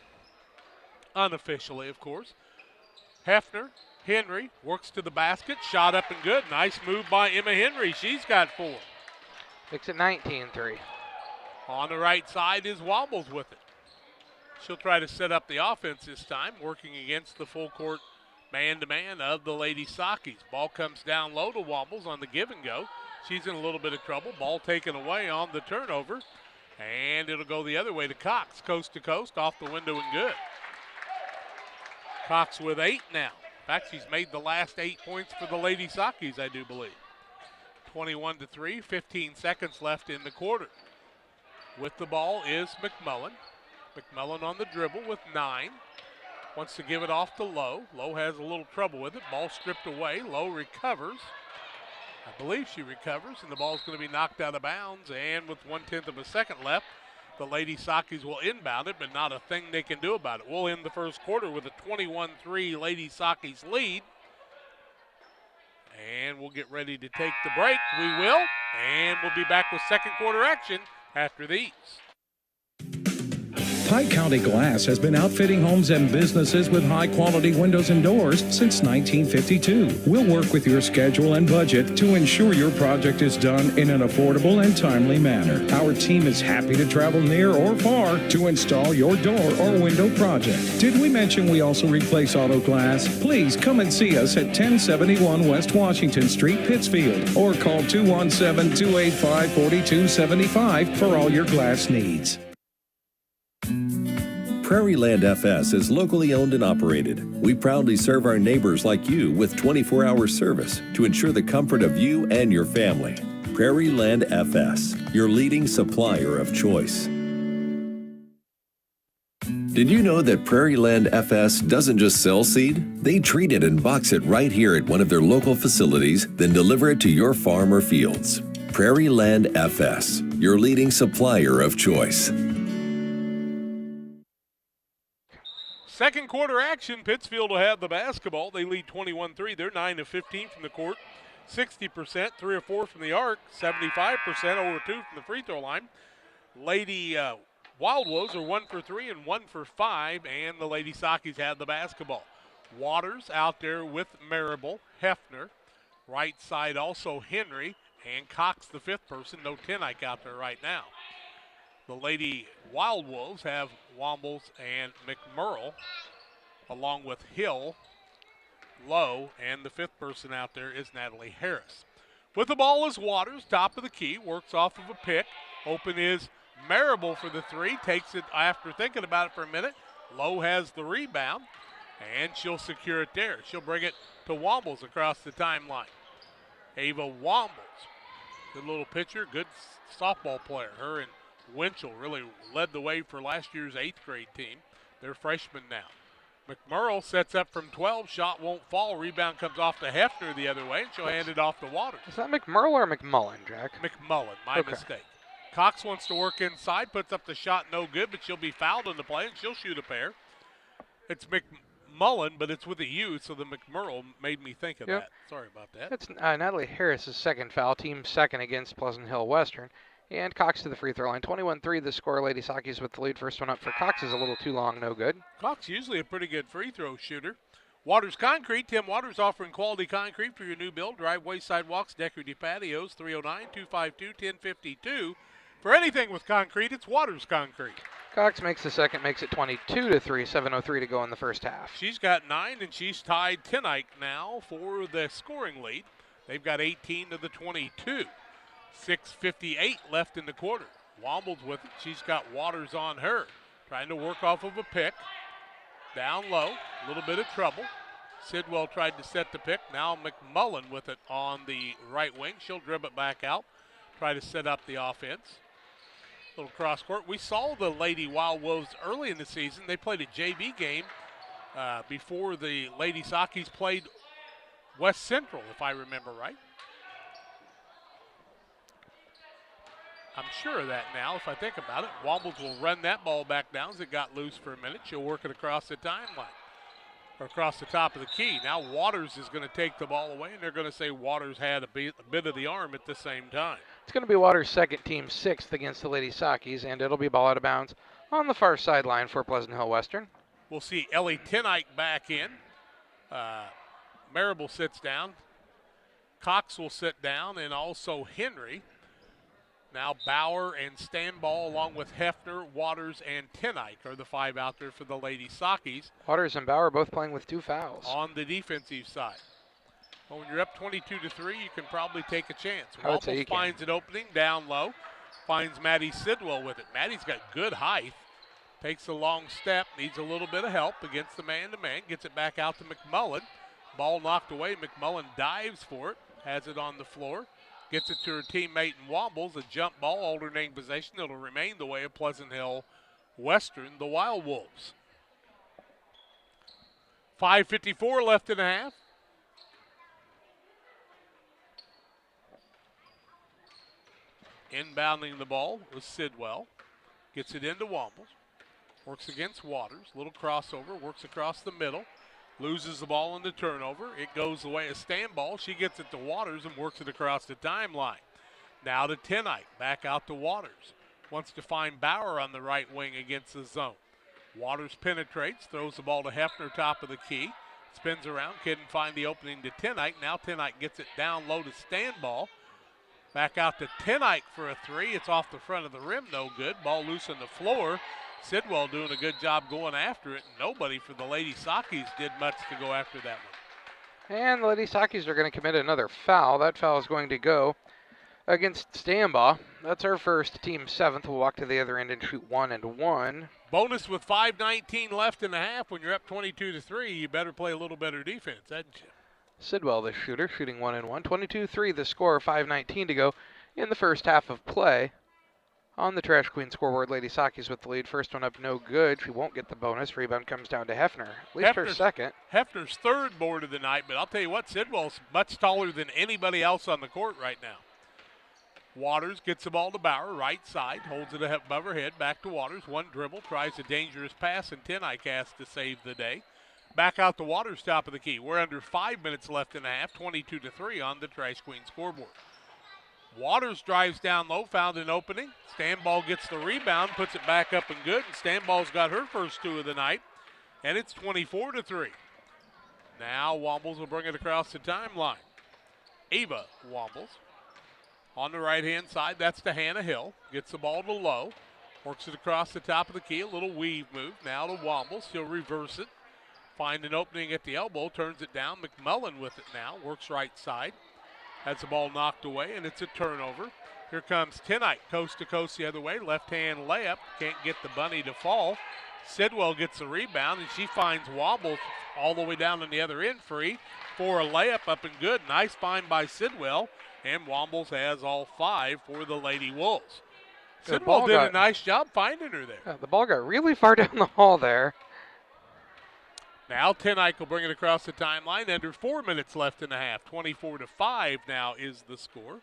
Unofficially, of course. Hefner, Henry works to the basket. Shot up and good. Nice move by Emma Henry. She's got 4. Makes it 19-3. On the right side is Wombles with it. She'll try to set up the offense this time, working against the full court man-to-man of the Lady Sockies. Ball comes down low to Wombles on the give and go. She's in a little bit of trouble. Ball taken away on the turnover. And it'll go the other way to Cox. Coast to coast, off the window and good. Cox with 8 now. In fact, she's made the last 8 points for the Lady Sockies, I do believe. 21-3, 15 seconds left in the quarter. With the ball is McMullen. McMullen on the dribble with 9. Wants to give it off to Lowe. Lowe has a little trouble with it. Ball stripped away. Lowe recovers. I believe she recovers, and the ball's going to be knocked out of bounds. And with 1/10 of a second left, the Lady Sockies will inbound it, but not a thing they can do about it. We'll end the first quarter with a 21-3 Lady Sockies lead. And we'll get ready to take the break. We will. And we'll be back with second quarter action after these. Pike County Glass has been outfitting homes and businesses with high-quality windows and doors since 1952. We'll work with your schedule and budget to ensure your project is done in an affordable and timely manner. Our team is happy to travel near or far to install your door or window project. Did we mention we also replace auto glass? Please come and see us at 1071 West Washington Street, Pittsfield, or call 217-285-4275 for all your glass needs. Prairie Land FS is locally owned and operated. We proudly serve our neighbors like you with 24-hour service to ensure the comfort of you and your family. Prairie Land FS, your leading supplier of choice. Did you know that Prairie Land FS doesn't just sell seed? They treat it and box it right here at one of their local facilities, then deliver it to your farm or fields. Prairie Land FS, your leading supplier of choice. Second quarter action, Pittsfield will have the basketball. They lead 21-3. They're 9 of 15 from the court, 60%, 3 or 4 from the arc, 75%, over 2 from the free throw line. Lady Wild Wolves are 1 for 3 and 1 for 5, and the Lady Sockies have the basketball. Waters out there with Marable, Hefner. Right side also Henry, and Cox the fifth person. No Tenike out there right now. The Lady Wild Wolves have Wombles and McMurray, along with Hill, Lowe, and the fifth person out there is Natalie Harris. With the ball is Waters, top of the key, works off of a pick. Open is Marable for the 3, takes it after thinking about it for a minute. Lowe has the rebound, and she'll secure it there. She'll bring it to Wombles across the timeline. Ava Wombles, good little pitcher, good softball player. Her and Winchell really led the way for last year's 8th grade team. They're freshmen now. McMurray sets up from 12. Shot won't fall. Rebound comes off to Hefner the other way, and she'll hand it off to Waters. Is that McMurray or McMullen, Jack? McMullen, my mistake. Cox wants to work inside, puts up the shot, no good, but she'll be fouled in the play, and she'll shoot a pair. It's McMullen, but it's with a U, so the McMurray made me think of that. Sorry about that. That's Natalie Harris's second foul, team second against Pleasant Hill Western. And Cox to the free throw line. 21-3 the score. Lady Sockies with the lead. First one up for Cox is a little too long, no good. Cox usually a pretty good free throw shooter. Waters Concrete. Tim Waters offering quality concrete for your new build. Driveway, sidewalks, decorative patios. 309-252-1052. For anything with concrete, it's Waters Concrete. Cox makes the second, makes it 22-3. 7:03 to go in the first half. She's got 9, and she's tied Tenike now for the scoring lead. They've got 18 to the 22. 6:58 left in the quarter. Wombles with it. She's got Waters on her. Trying to work off of a pick. Down low. A little bit of trouble. Sidwell tried to set the pick. Now McMullen with it on the right wing. She'll dribble it back out. Try to set up the offense. Little cross court. We saw the Lady Wild Wolves early in the season. They played a JV game before the Lady Sockies played West Central, if I remember right. I'm sure of that now if I think about it. Wombles will run that ball back down as it got loose for a minute. She'll work it across the timeline, or across the top of the key. Now Waters is going to take the ball away, and they're going to say Waters had a bit of the arm at the same time. It's going to be Waters' second, team 6th against the Lady Sockies, and it'll be ball out of bounds on the far sideline for Pleasant Hill Western. We'll see Ellie Tenike back in. Marable sits down. Cox will sit down, and also Henry. Now Bauer and Stanball, along with Hefner, Waters, and Tenike are the 5 out there for the Lady Sockies. Waters and Bauer both playing with 2 fouls. On the defensive side. Well, when you're up 22-3, you can probably take a chance. I would say you Wombles finds an opening down low. Finds Maddie Sidwell with it. Maddie's got good height. Takes a long step. Needs a little bit of help against the man-to-man. Gets it back out to McMullen. Ball knocked away. McMullen dives for it. Has it on the floor. Gets it to her teammate in Wombles. A jump ball, alternating possession. It'll remain the way of Pleasant Hill Western, the Wild Wolves. 5:54 left in the half. Inbounding the ball was Sidwell. Gets it into Wombles. Works against Waters. Little crossover. Works across the middle. Loses the ball in the turnover. It goes the way of Stanball. She gets it to Waters and works it across the timeline. Now to Tenike. Back out to Waters. Wants to find Bauer on the right wing against the zone. Waters penetrates. Throws the ball to Hefner, top of the key. Spins around. Couldn't find the opening to Tenike. Now Tenike gets it down low to Stanball. Back out to Tenike for a 3. It's off the front of the rim. No good. Ball loose on the floor. Sidwell doing a good job going after it. Nobody for the Lady Sockies did much to go after that one. And the Lady Sockies are going to commit another foul. That foul is going to go against Stanbaugh. That's our first, team 7th. We'll walk to the other end and shoot 1 and 1. Bonus with 5:19 left in the half. When you're up 22-3, you better play a little better defense, hadn't you? Sidwell, the shooter, shooting 1 and 1. 22-3 the score, 5:19 to go in the first half of play. On the Trash Queen scoreboard, Lady Sockies with the lead. First one up, no good. She won't get the bonus. Rebound comes down to Hefner. At least her second. Hefner's 3rd board of the night, but I'll tell you what, Sidwell's much taller than anybody else on the court right now. Waters gets the ball to Bauer, right side, holds it above her head, back to Waters. One dribble, tries a dangerous pass, and Tenike has to save the day. Back out to Waters, top of the key. We're under 5 minutes left in the half, 22-3 on the Trash Queen scoreboard. Waters drives down low, found an opening. Stanball gets the rebound, puts it back up and good, and Stanball's got her first 2 of the night, and it's 24-3. Now Wombles will bring it across the timeline. Ava Wombles on the right-hand side. That's to Hannah Hill. Gets the ball to low. Works it across the top of the key. A little weave move. Now to Wombles. She'll reverse it. Find an opening at the elbow. Turns it down. McMullen with it now. Works right side. Has the ball knocked away, and it's a turnover. Here comes Tenike, coast to coast the other way. Left-hand layup. Can't get the bunny to fall. Sidwell gets the rebound, and she finds Wombles all the way down on the other end free for a layup up and good. Nice find by Sidwell, and Wombles has all 5 for the Lady Wolves. Sidwell did a nice job finding her there. Yeah, the ball got really far down the hall there. Now Tenike will bring it across the timeline. Under 4 minutes left in the half. 24-5 now is the score.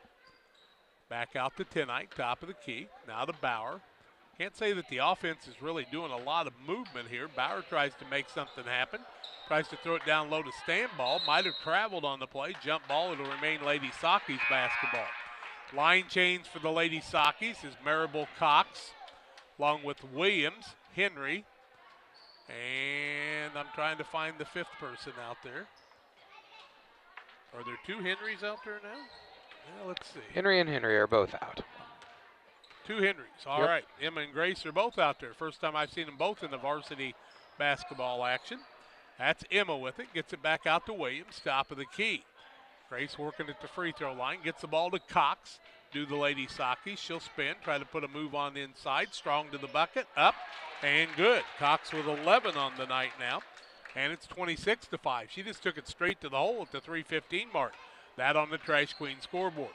Back out to Tenike, top of the key. Now to Bauer. Can't say that the offense is really doing a lot of movement here. Bauer tries to make something happen. Tries to throw it down low to Stanball. Might have traveled on the play. Jump ball. It'll remain Lady Sockies basketball. Line change for the Lady Sockies is Maribel Cox, along with Williams, Henry, and I'm trying to find the 5th person out there. Are there 2 Henrys out there now? Yeah, let's see. Henry and Henry are both out. 2 Henrys. All right. Emma and Grace are both out there. First time I've seen them both in the varsity basketball action. That's Emma with it. Gets it back out to Williams, top of the key. Grace working at the free throw line. Gets the ball to Cox. Do the Lady Sockies. She'll spin. Try to put a move on the inside. Strong to the bucket. Up and good. Cox with 11 on the night now. And it's 26-5. She just took it straight to the hole at the 3:15 mark. That on the Trash Queen scoreboard.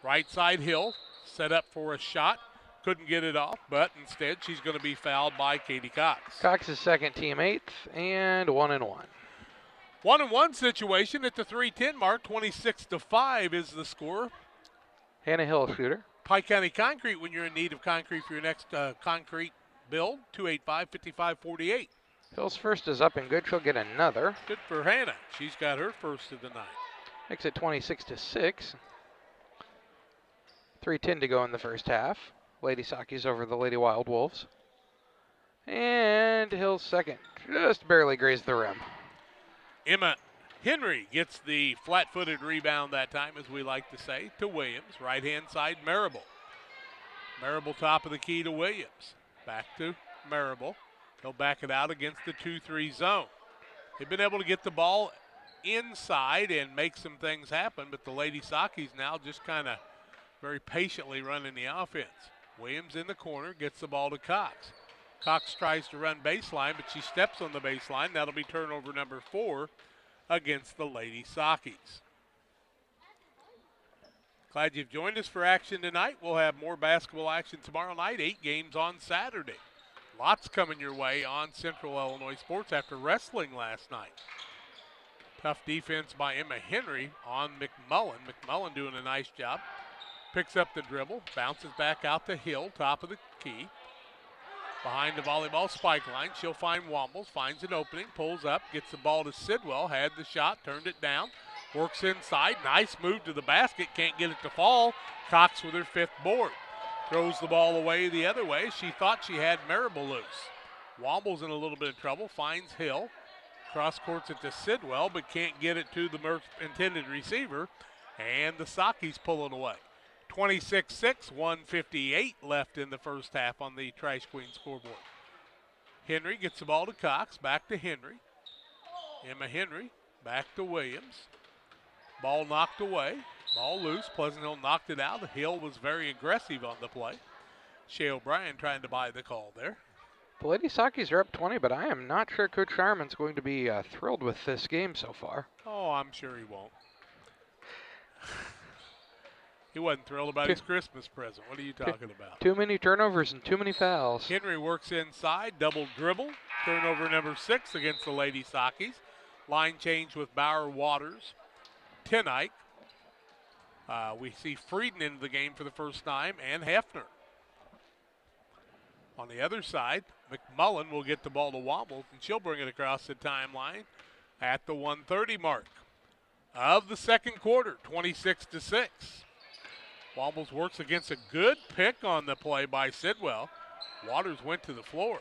Right side Hill. Set up for a shot. Couldn't get it off, but instead she's going to be fouled by Katie Cox. Cox's second, team 8th, and 1 and 1. 1-1 situation at the 3:10 mark. 26-5 is the score. Hannah Hill, shooter. Pike County Concrete when you're in need of concrete for your next concrete build. 285-5548. Hill's first is up and good. She'll get another. Good for Hannah. She's got her first of the night. Makes it 26-6. 3:10 to go in the first half. Lady Sockies over the Lady Wild Wolves. And Hill's second. Just barely grazed the rim. Emma Henry gets the flat-footed rebound that time, as we like to say, to Williams. Right-hand side, Marable. Marable top of the key to Williams. Back to Marable. He'll back it out against the 2-3 zone. They've been able to get the ball inside and make some things happen, but the Lady Sockies now just kind of very patiently running the offense. Williams in the corner, gets the ball to Cox. Cox tries to run baseline, but she steps on the baseline. That'll be turnover number 4 against the Lady Sockies. Glad you've joined us for action tonight. We'll have more basketball action tomorrow night, 8 games on Saturday. Lots coming your way on Central Illinois Sports after wrestling last night. Tough defense by Emma Henry on McMullen. McMullen doing a nice job. Picks up the dribble, bounces back out to Hill, top of the key. Behind the volleyball spike line, she'll find Wombles, finds an opening, pulls up, gets the ball to Sidwell, had the shot, turned it down, works inside, nice move to the basket, can't get it to fall. Cox with her 5th board. Throws the ball away the other way. She thought she had Marable loose. Womble's in a little bit of trouble, finds Hill. Cross courts it to Sidwell, but can't get it to the intended receiver. And the Sockies pull it away. 26-6, 1:58 left in the first half on the Trash Queen scoreboard. Henry gets the ball to Cox, back to Henry. Emma Henry, back to Williams. Ball knocked away. Ball loose. Pleasant Hill knocked it out. Hill was very aggressive on the play. Shea O'Brien trying to buy the call there. The Lady Sockies are up 20, but I am not sure Coach Sharman's going to be thrilled with this game so far. Oh, I'm sure he won't. He wasn't thrilled about his Christmas present. What are you talking about? Too many turnovers and too many fouls. Henry works inside, double dribble. Turnover number 6 against the Lady Sockies. Line change with Bauer, Waters, Tenike. We see Frieden into the game for the first time, and Hefner. On the other side, McMullen will get the ball to Wombles, and she'll bring it across the timeline at the 1:30 mark of the second quarter, 26-6. Wombles works against a good pick on the play by Sidwell. Waters went to the floor.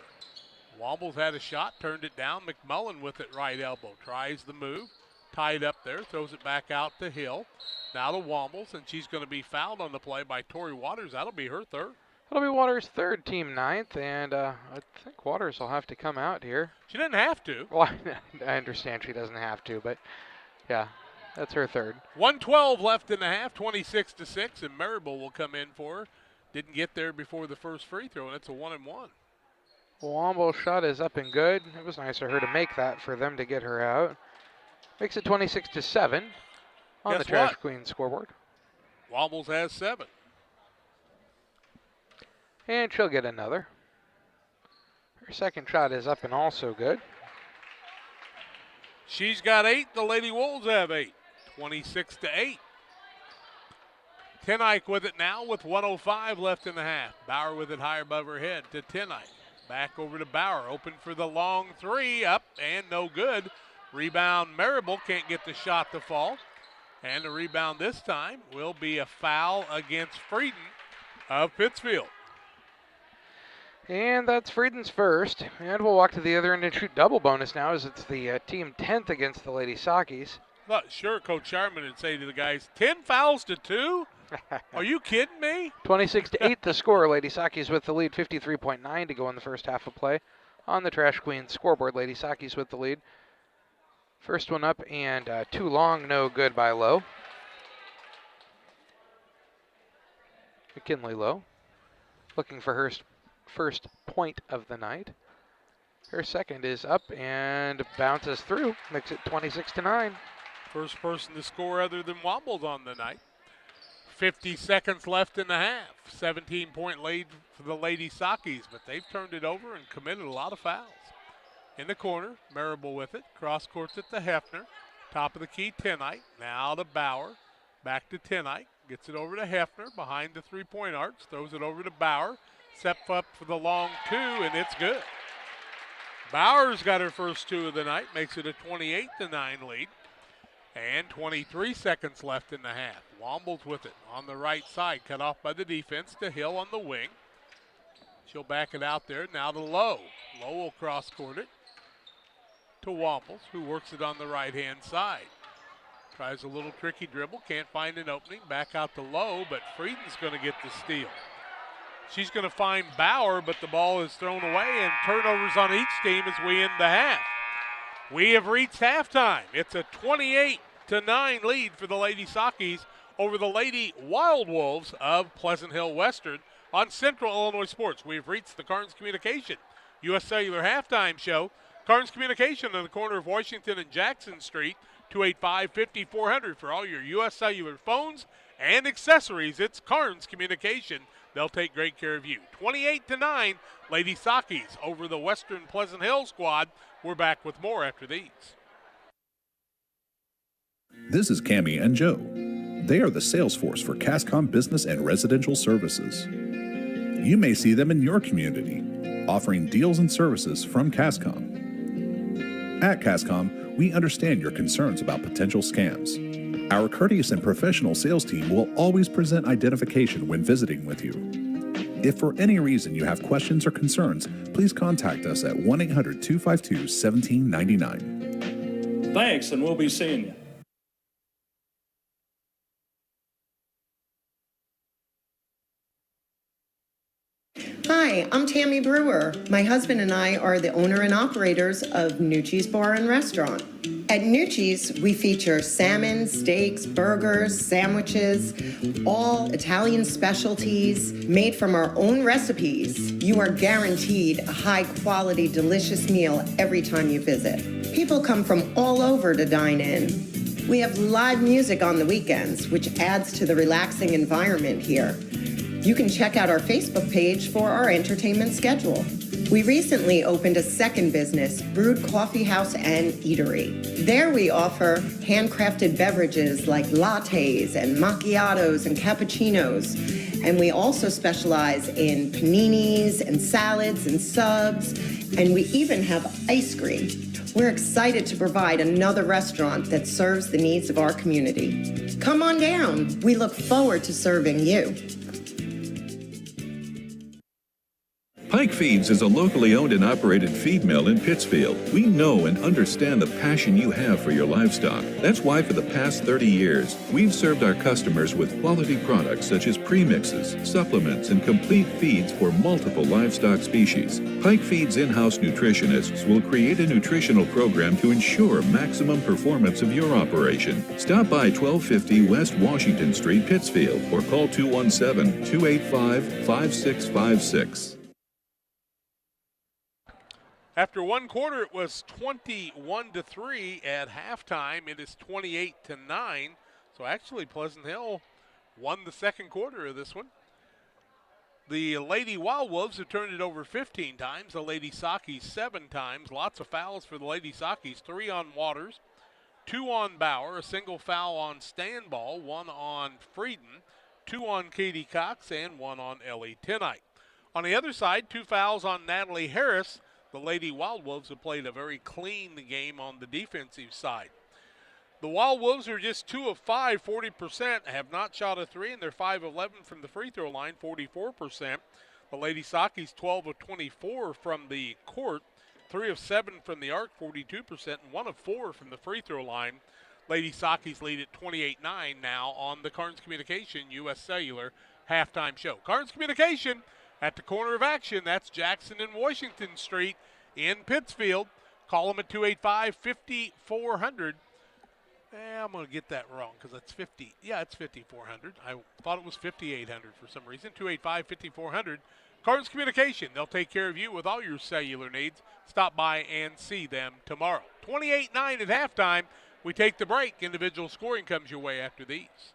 Wombles had a shot, turned it down. McMullen with it right elbow. Tries the move, tied up there, throws it back out to Hill. Now to Wombles, and she's going to be fouled on the play by Tori Waters. That'll be her 3rd. That'll be Waters' 3rd, team 9th, and I think Waters will have to come out here. She doesn't have to. Well, I understand she doesn't have to, but yeah, that's her 3rd. 1:12 left in the half, 26-6, and Marable will come in for her. Didn't get there before the first free throw, and it's a 1-and-1. Wombo's shot is up and good. It was nice of her to make that for them to get her out. Makes it 26-7 on the Trash Queen scoreboard. Wombles has 7. And she'll get another. Her second shot is up and also good. She's got 8. The Lady Wolves have 8. 26-8. Tenike with it now with 1:05 left in the half. Bauer with it high above her head to Tenike. Back over to Bauer. Open for the long 3. Up and no good. Rebound Marable. Can't get the shot to fall. And the rebound this time will be a foul against Frieden of Pittsfield. And that's Frieden's first. And we'll walk to the other end and shoot double bonus now as it's the team 10th against the Lady Sockies. Not sure Coach Sharman would say to the guys, 10 fouls to 2? Are you kidding me? 26-8 the score. Lady Sockies with the lead. 53.9 to go in the first half of play. On the Trash Queen scoreboard, Lady Sockies with the lead. First one up and too long, no good by Lowe. McKinley Lowe looking for her first point of the night. Her second is up and bounces through, makes it 26-9. First person to score other than Wombles on the night. 50 seconds left in the half. 17-point lead for the Lady Sockies, but they've turned it over and committed a lot of fouls. In the corner, Marable with it. Cross courts it to Hefner. Top of the key, Tenike. Now to Bauer. Back to Tenike. Gets it over to Hefner behind the three-point arcs. Throws it over to Bauer. Step up for the long two, and it's good. Bauer's got her first two of the night. Makes it a 28-9 lead. And 23 seconds left in the half. Wombles with it on the right side. Cut off by the defense to Hill on the wing. She'll back it out there. Now to Lowe. Lowe will cross-court it to Wombles, who works it on the right-hand side. Tries a little tricky dribble. Can't find an opening. Back out to Lowe, but Frieden's going to get the steal. She's going to find Bauer, but the ball is thrown away, and turnovers on each team as we end the half. We have reached halftime. It's a 28-9 lead for the Lady Sockies over the Lady Wild Wolves of Pleasant Hill Western on Central Illinois Sports. We've reached the Carnes Communication U.S. Cellular halftime show. Carnes Communication on the corner of Washington and Jackson Street, 285-5400 for all your U.S. Cellular phones and accessories. It's Carnes Communication. They'll take great care of you. 28-9, Lady Sockies over the Western Pleasant Hill squad. We're back with more after these. This is Cammie and Joe. They are the sales force for CASCOM Business and Residential Services. You may see them in your community, offering deals and services from CASCOM. At CASCOM, we understand your concerns about potential scams. Our courteous and professional sales team will always present identification when visiting with you. If for any reason you have questions or concerns, please contact us at 1-800-252-1799. Thanks, and we'll be seeing you. Hi, I'm Tammy Brewer. My husband and I are the owner and operators of Nucci's Bar and Restaurant. At Nucci's, we feature salmon, steaks, burgers, sandwiches, all Italian specialties made from our own recipes. You are guaranteed a high-quality, delicious meal every time you visit. People come from all over to dine in. We have live music on the weekends, which adds to the relaxing environment here. You can check out our Facebook page for our entertainment schedule. We recently opened a second business, Brewed Coffee House and Eatery. There we offer handcrafted beverages like lattes and macchiatos and cappuccinos. And we also specialize in paninis and salads and subs. And we even have ice cream. We're excited to provide another restaurant that serves the needs of our community. Come on down. We look forward to serving you. Pike Feeds is a locally owned and operated feed mill in Pittsfield. We know and understand the passion you have for your livestock. That's why for the past 30 years, we've served our customers with quality products such as premixes, supplements, and complete feeds for multiple livestock species. Pike Feeds in-house nutritionists will create a nutritional program to ensure maximum performance of your operation. Stop by 1250 West Washington Street, Pittsfield, or call 217-285-5656. After one quarter, it was 21-3 at halftime. It is 28-9. So actually, Pleasant Hill won the second quarter of this one. The Lady Wild Wolves have turned it over 15 times. The Lady Sockies 7 times. Lots of fouls for the Lady Sockies. 3 on Waters, 2 on Bauer, a single foul on Stanball, 1 on Frieden, 2 on Katie Cox, and 1 on Ellie Tennite. On the other side, 2 fouls on Natalie Harris. The Lady Wild Wolves have played a very clean game on the defensive side. The Wild Wolves are just 2 of 5, 40%, have not shot a 3, and they're 5 of 11 from the free throw line, 44%. The Lady Sockies 12 of 24 from the court, 3 of 7 from the arc, 42%, and 1 of 4 from the free throw line. Lady Sockies lead at 28-9 now on the Carnes Communication U.S. Cellular halftime show. Carnes Communication at the corner of action. That's Jackson and Washington Street in Pittsfield. Call them at 285-5400. I'm going to get that wrong because it's 50. Yeah, it's 5400. I thought it was 5800 for some reason. 285-5400. Carnes Communication. They'll take care of you with all your cellular needs. Stop by and see them tomorrow. 28-9 at halftime. We take the break. Individual scoring comes your way after these.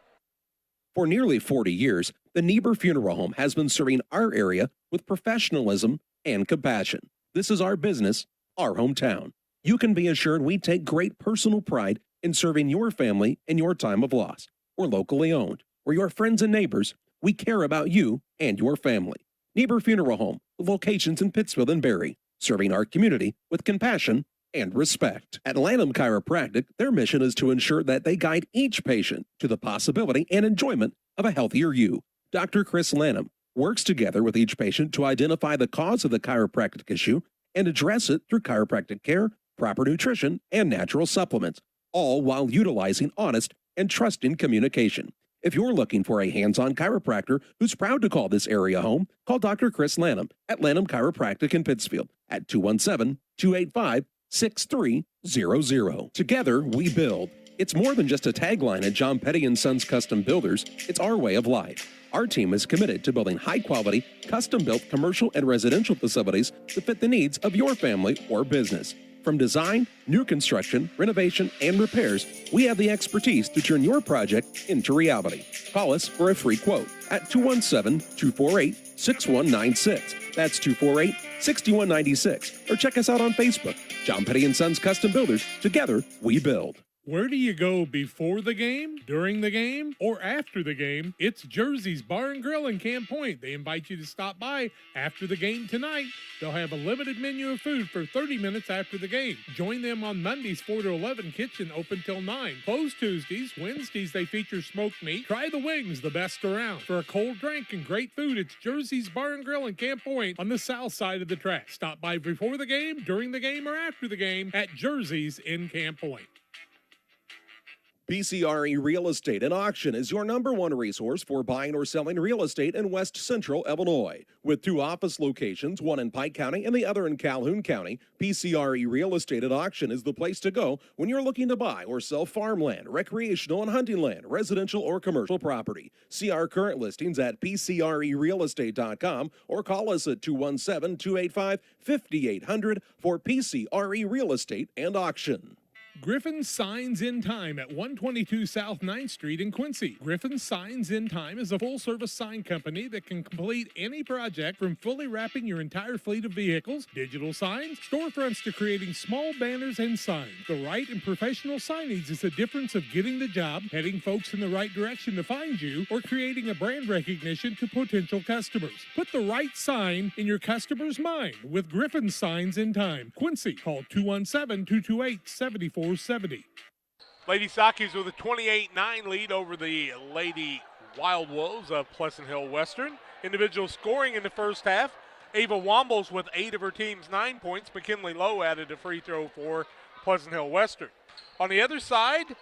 For nearly 40 years, the Niebuhr Funeral Home has been serving our area with professionalism and compassion. This is our business, our hometown. You can be assured we take great personal pride in serving your family in your time of loss. We're locally owned. We're your friends and neighbors. We care about you and your family. Neighbor Funeral Home, with locations in Pittsfield and Barry, serving our community with compassion and respect. At Lanham Chiropractic, their mission is to ensure that they guide each patient to the possibility and enjoyment of a healthier you. Dr. Chris Lanham works together with each patient to identify the cause of the chiropractic issue and address it through chiropractic care, proper nutrition, and natural supplements, all while utilizing honest and trusting communication. If you're looking for a hands-on chiropractor who's proud to call this area home, call Dr. Chris Lanham at Lanham Chiropractic in Pittsfield at 217-285-6300. Together, we build. It's more than just a tagline at John Petty & Sons Custom Builders. It's our way of life. Our team is committed to building high-quality, custom-built commercial and residential facilities to fit the needs of your family or business. From design, new construction, renovation, and repairs, we have the expertise to turn your project into reality. Call us for a free quote at 217-248-6196. That's 248-6196. Or check us out on Facebook. John Petty & Sons Custom Builders. Together, we build. Where do you go before the game, during the game, or after the game? It's Jersey's Bar and Grill in Camp Point. They invite you to stop by after the game tonight. They'll have a limited menu of food for 30 minutes after the game. Join them on Mondays 4 to 11, kitchen open till 9. Closed Tuesdays. Wednesdays they feature smoked meat. Try the wings, the best around. For a cold drink and great food, it's Jersey's Bar and Grill in Camp Point on the south side of the track. Stop by before the game, during the game, or after the game at Jersey's in Camp Point. PCRE Real Estate and Auction is your #1 resource for buying or selling real estate in West Central Illinois. With 2 office locations, one in Pike County and the other in Calhoun County, PCRE Real Estate and Auction is the place to go when you're looking to buy or sell farmland, recreational and hunting land, residential or commercial property. See our current listings at PCRERealestate.com or call us at 217-285-5800 for PCRE Real Estate and Auction. Griffin Signs in Time at 122 South 9th Street in Quincy. Griffin Signs in Time is a full-service sign company that can complete any project from fully wrapping your entire fleet of vehicles, digital signs, storefronts to creating small banners and signs. The right and professional signage is the difference of getting the job, heading folks in the right direction to find you, or creating a brand recognition to potential customers. Put the right sign in your customer's mind with Griffin Signs in Time. Quincy, call 217-228-7470. Lady Sockies with a 28-9 lead over the Lady Wild Wolves of Pleasant Hill Western. Individual scoring in the first half. Ava Wombles with 8 of her team's 9 points. McKinley Lowe added a free throw for Pleasant Hill Western. On the other side,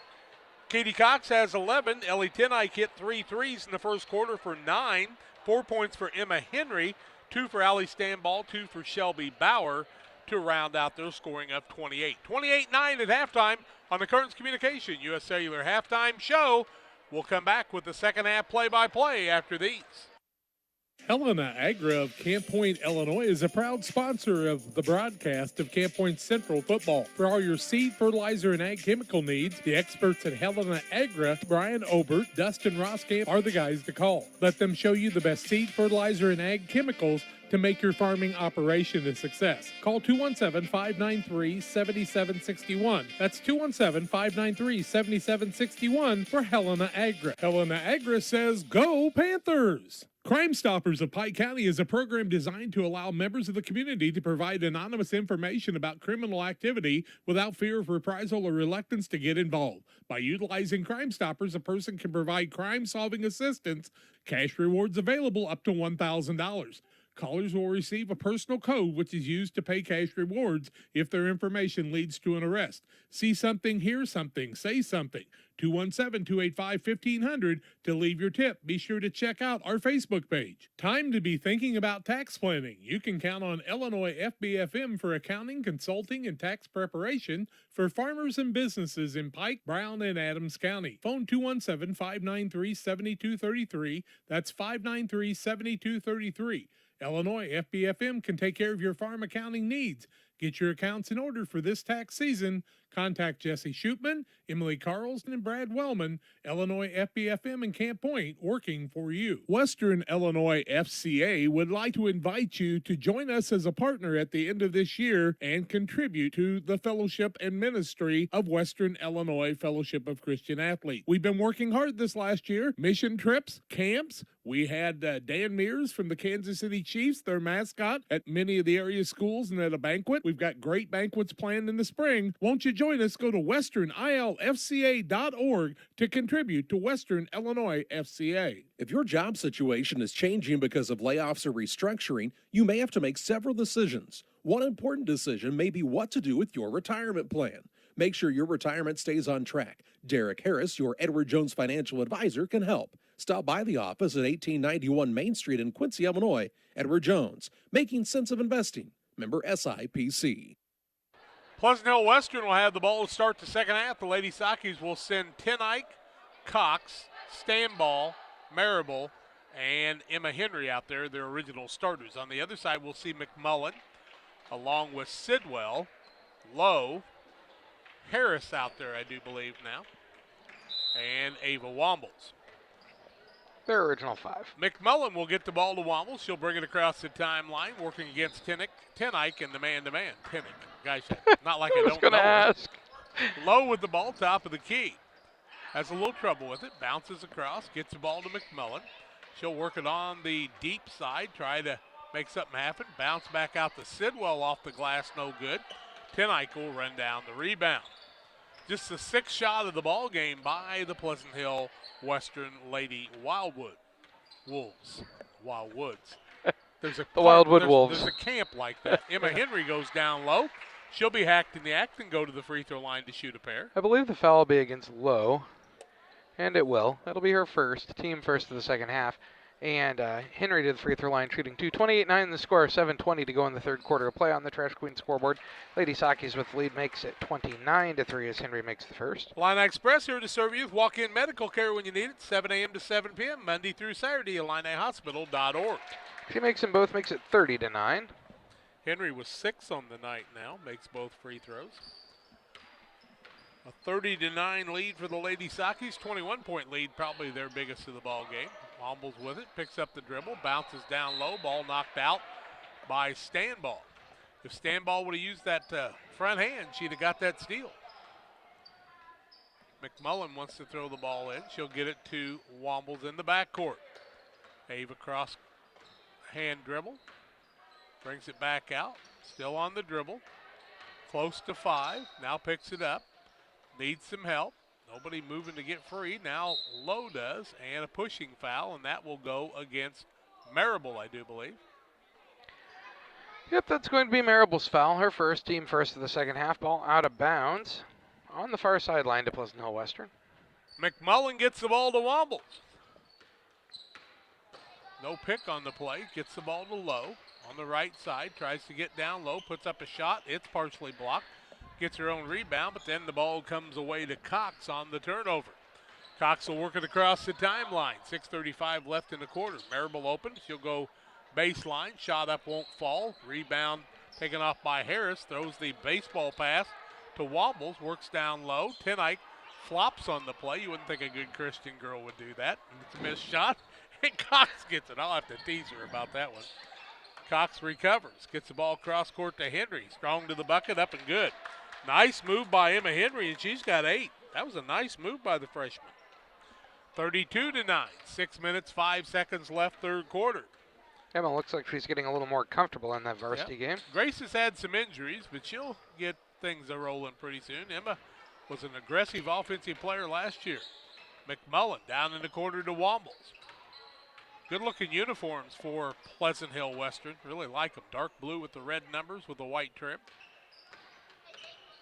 Katie Cox has 11. Ellie Tenike hit 3 threes in the first quarter for 9. 4 points for Emma Henry, 2 for Allie Stanball, 2 for Shelby Bauer, to round out their scoring of 28. 28-9 at halftime on the Kearns Communication U.S. Cellular halftime show. We'll come back with the second half play-by-play after these. Helena Agra of Camp Point, Illinois is a proud sponsor of the broadcast of Camp Point Central football. For all your seed, fertilizer, and ag chemical needs, the experts at Helena Agra, Brian Obert, Dustin Roskamp, are the guys to call. Let them show you the best seed, fertilizer, and ag chemicals to make your farming operation a success. Call 217-593-7761. That's 217-593-7761 for Helena Agra. Helena Agra says, go Panthers! Crime Stoppers of Pike County is a program designed to allow members of the community to provide anonymous information about criminal activity without fear of reprisal or reluctance to get involved. By utilizing Crime Stoppers, a person can provide crime-solving assistance, cash rewards available up to $1,000. Callers will receive a personal code which is used to pay cash rewards if their information leads to an arrest. See something, hear something, say something. 217-285-1500 to leave your tip. Be sure to check out our Facebook page. Time to be thinking about tax planning. You can count on Illinois FBFM for accounting, consulting, and tax preparation for farmers and businesses in Pike, Brown, and Adams County. Phone 217-593-7233. That's 593-7233. Illinois FBFM can take care of your farm accounting needs. Get your accounts in order for this tax season. Contact Jesse Shootman, Emily Carlson, and Brad Wellman, Illinois FBFM in Camp Point, working for you. Western Illinois FCA would like to invite you to join us as a partner at the end of this year and contribute to the fellowship and ministry of Western Illinois Fellowship of Christian Athletes. We've been working hard this last year. Mission trips, camps. We had Dan Mears from the Kansas City Chiefs, their mascot, at many of the area schools and at a banquet. We've got great banquets planned in the spring. Won't you join us? Go to westernilfca.org to contribute to Western Illinois FCA. If your job situation is changing because of layoffs or restructuring, you may have to make several decisions. One important decision may be what to do with your retirement plan. Make sure your retirement stays on track. Derek Harris, your Edward Jones financial advisor, can help. Stop by the office at 1891 Main Street in Quincy, Illinois. Edward Jones, making sense of investing. Member SIPC. Pleasant Hill Western will have the ball to start the second half. The Lady Sockies will send Tenike, Cox, Stanball, Marable, and Emma Henry out there, their original starters. On the other side, we'll see McMullen, along with Sidwell, Lowe, Harris out there, I do believe now, and Ava Wombles. Their original five. McMullen will get the ball to Wombles. She'll bring it across the timeline, working against Tenike in the man-to-man. Tenike, gosh, not like I don't know. Ask. Low with the ball, top of the key. Has a little trouble with it. Bounces across, gets the ball to McMullen. She'll work it on the deep side, try to make something happen. Bounce back out to Sidwell off the glass, no good. Tenike will run down the rebound. Just the sixth shot of the ball game by the Pleasant Hill Western Lady Wildwoods. There's a Wildwood Wolves. There's a camp like that. Emma Henry goes down low. She'll be hacked in the act and go to the free throw line to shoot a pair. I believe the foul will be against Lowe, and it will. That'll be her first, team first of the second half. And Henry to the free throw line, shooting 2. 28-9 the score, 7:20 to go in the third quarter. A play on the Trash Queen scoreboard. Lady Sockies with the lead makes it 29-3 as Henry makes the first. Illini Express here to serve you with walk-in medical care when you need it, 7 a.m. to 7 p.m., Monday through Saturday, IlliniHospital.org. She makes them both, makes it 30-9. Henry was 6 on the night now, makes both free throws. A 30-9 lead for the Lady Sockies, 21-point lead, probably their biggest of the ball game. Wombles with it, picks up the dribble, bounces down low, ball knocked out by Stanball. If Stanball would have used that front hand, she'd have got that steal. McMullen wants to throw the ball in. She'll get it to Wombles in the backcourt. Ava cross hand dribble, brings it back out, still on the dribble, close to 5, now picks it up, needs some help. Nobody moving to get free. Now Lowe does, and a pushing foul, and that will go against Marable, I do believe. Yep, that's going to be Marable's foul. Her first, team first of the second half. Ball out of bounds on the far sideline to Pleasant Hill Western. McMullen gets the ball to Wombles. No pick on the play. Gets the ball to Lowe on the right side. Tries to get down low, puts up a shot. It's partially blocked. Gets her own rebound, but then the ball comes away to Cox on the turnover. Cox will work it across the timeline. 6:35 left in the quarter. Marable open. She'll go baseline. Shot up, won't fall. Rebound taken off by Harris. Throws the baseball pass to Wombles. Works down low. Tenike flops on the play. You wouldn't think a good Christian girl would do that. It's a missed shot, and Cox gets it. I'll have to tease her about that one. Cox recovers. Gets the ball cross court to Henry. Strong to the bucket, up and good. Nice move by Emma Henry, and she's got 8. That was a nice move by the freshman. 32-9, 6 minutes, 5 seconds left, third quarter. Emma looks like she's getting a little more comfortable in that varsity game. Grace has had some injuries, but she'll get things a-rolling pretty soon. Emma was an aggressive offensive player last year. McMullen down in the quarter to Wombles. Good-looking uniforms for Pleasant Hill Western. Really like them. Dark blue with the red numbers with the white trim.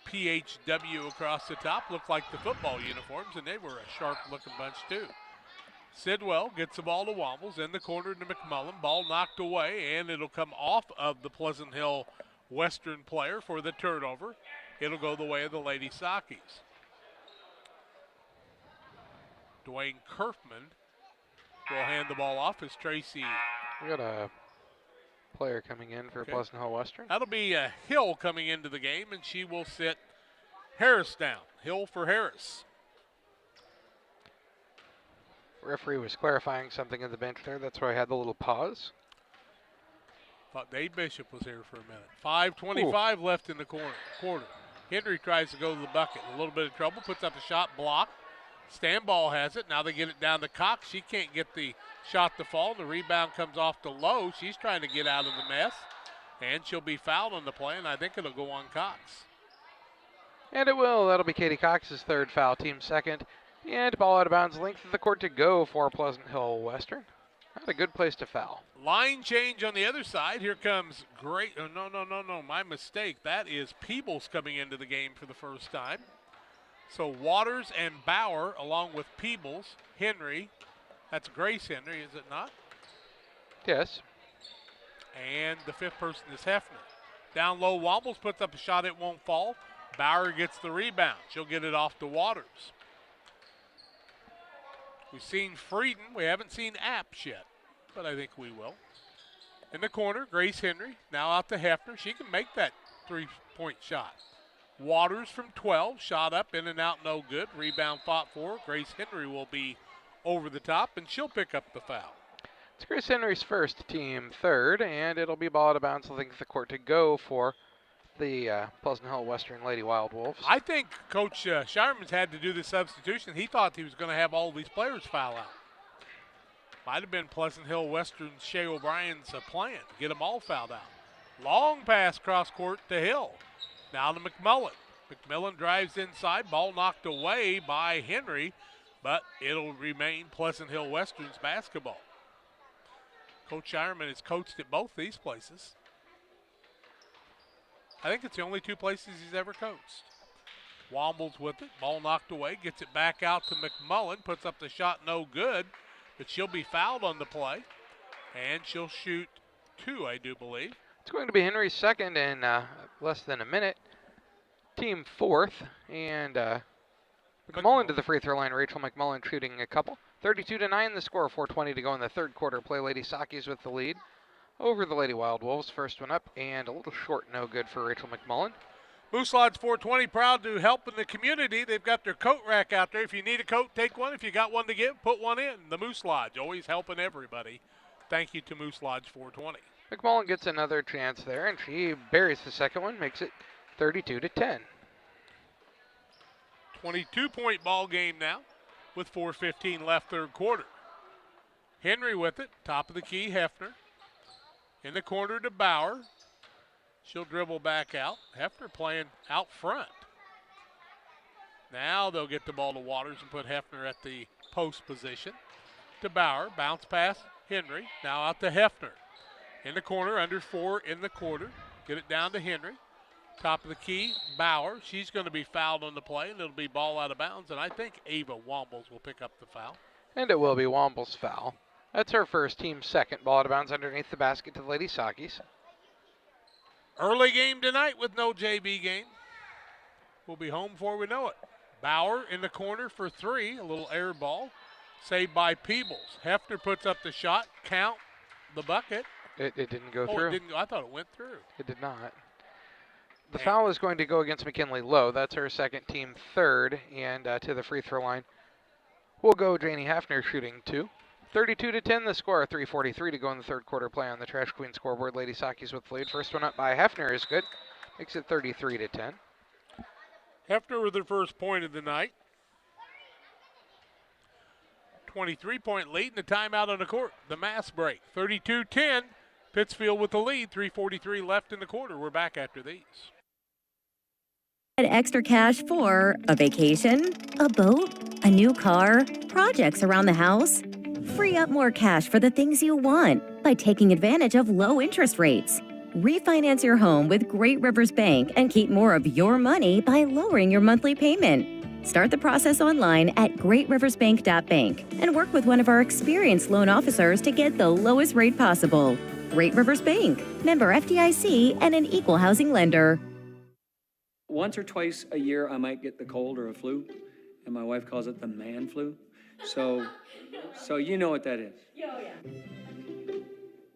PHW across the top, looked like the football uniforms, and they were a sharp-looking bunch too. Sidwell gets the ball to Wombles, in the corner to McMullen. Ball knocked away, and it'll come off of the Pleasant Hill Western player for the turnover. It'll go the way of the Lady Sockies. Dwayne Kerfman will hand the ball off as Tracy. We got a player coming in for Pleasant Hill Western. That'll be Hill coming into the game, and she will sit Harris down. Hill for Harris. Referee was clarifying something in the bench there. That's why I had the little pause. Thought Dave Bishop was here for a minute. 5:25 left in the quarter. Henry tries to go to the bucket. A little bit of trouble. Puts up a shot, block. Standball has it. Now they get it down to Cox. She can't get the shot to fall. The rebound comes off to Lowe. She's trying to get out of the mess. And she'll be fouled on the play, and I think it'll go on Cox. And it will. That'll be Katie Cox's third foul, team second. And ball out of bounds, length of the court to go for Pleasant Hill Western. Not a good place to foul. Line change on the other side. Here comes no, my mistake. That is Peebles coming into the game for the first time. So Waters and Bauer along with Peebles, Henry. That's Grace Henry, is it not? Yes. And the fifth person is Hefner. Down low, Wobbles puts up a shot, it won't fall. Bauer gets the rebound. She'll get it off to Waters. We've seen Frieden. We haven't seen Apps yet, but I think we will. In the corner, Grace Henry. Now out to Hefner. She can make that three-point shot. Waters from 12. Shot up, in and out, no good. Rebound fought for. Grace Henry will be over the top, and she'll pick up the foul. It's Grace Henry's first, team third, and it'll be ball out of bounds, length of the court to go for the Pleasant Hill Western Lady Wild Wolves. I think Coach Shireman's had to do the substitution. He thought he was going to have all these players foul out. Might have been Pleasant Hill Western's Shea O'Brien's plan to get them all fouled out. Long pass cross court to Hill. Now to McMullen. McMillan drives inside. Ball knocked away by Henry, but it'll remain Pleasant Hill Western's basketball. Coach Shireman has coached at both these places. I think it's the only two places he's ever coached. Wombles with it. Ball knocked away. Gets it back out to McMullen. Puts up the shot, no good. But she'll be fouled on the play. And she'll shoot two, I do believe. It's going to be Henry's second in less than a minute. Team fourth. And McMullen to the free throw line. Rachel McMullen shooting a couple. 32-9 the score. 4:20 to go in the third quarter. Play Lady Sakis with the lead over the Lady Wild Wolves. First one up and a little short, no good for Rachel McMullen. Moose Lodge 420 proud to help in the community. They've got their coat rack out there. If you need a coat, take one. If you got one to give, put one in. The Moose Lodge, always helping everybody. Thank you to Moose Lodge 420. McMullen gets another chance there, and she buries the second one, makes it 32-10. 22-point ball game now with 4:15 left third quarter. Henry with it, top of the key, Hefner. In the corner to Bauer. She'll dribble back out. Hefner playing out front. Now they'll get the ball to Waters and put Hefner at the post position. To Bauer, bounce pass, Henry. Now out to Hefner. In the corner, under 4 in the quarter. Get it down to Henry. Top of the key, Bauer. She's going to be fouled on the play, and it'll be ball out of bounds. And I think Ava Wombles will pick up the foul. And it will be Womble's foul. That's her first, team second. Ball out of bounds underneath the basket to the Lady Sakis. Early game tonight with no JV game. We'll be home before we know it. Bauer in the corner for 3. A little air ball. Saved by Peebles. Hefner puts up the shot. Count the bucket. It didn't go through. It didn't go. I thought it went through. It did not. The foul is going to go against McKinley Lowe. That's her second, team third. And to the free throw line will go Janie Hafner shooting 2. 32-10 the score. 3:43 to go in the third quarter. Play on the Trash Queen scoreboard. Lady Sakis with the lead. First one up by Hafner is good. Makes it 33-10. Hefner with her first point of the night. 23-point lead and the timeout on the court. The mass break. 32-10. Pittsfield with the lead. 3:43 left in the quarter. We're back after these. Extra cash for a vacation, a boat, a new car, projects around the house. Free up more cash for the things you want by taking advantage of low interest rates. Refinance your home with Great Rivers Bank and keep more of your money by lowering your monthly payment. Start the process online at greatriversbank.bank and work with one of our experienced loan officers to get the lowest rate possible. Great Rivers Bank, member FDIC, and an equal housing lender. Once or twice a year, I might get the cold or a flu, and my wife calls it the man flu. So you know what that is.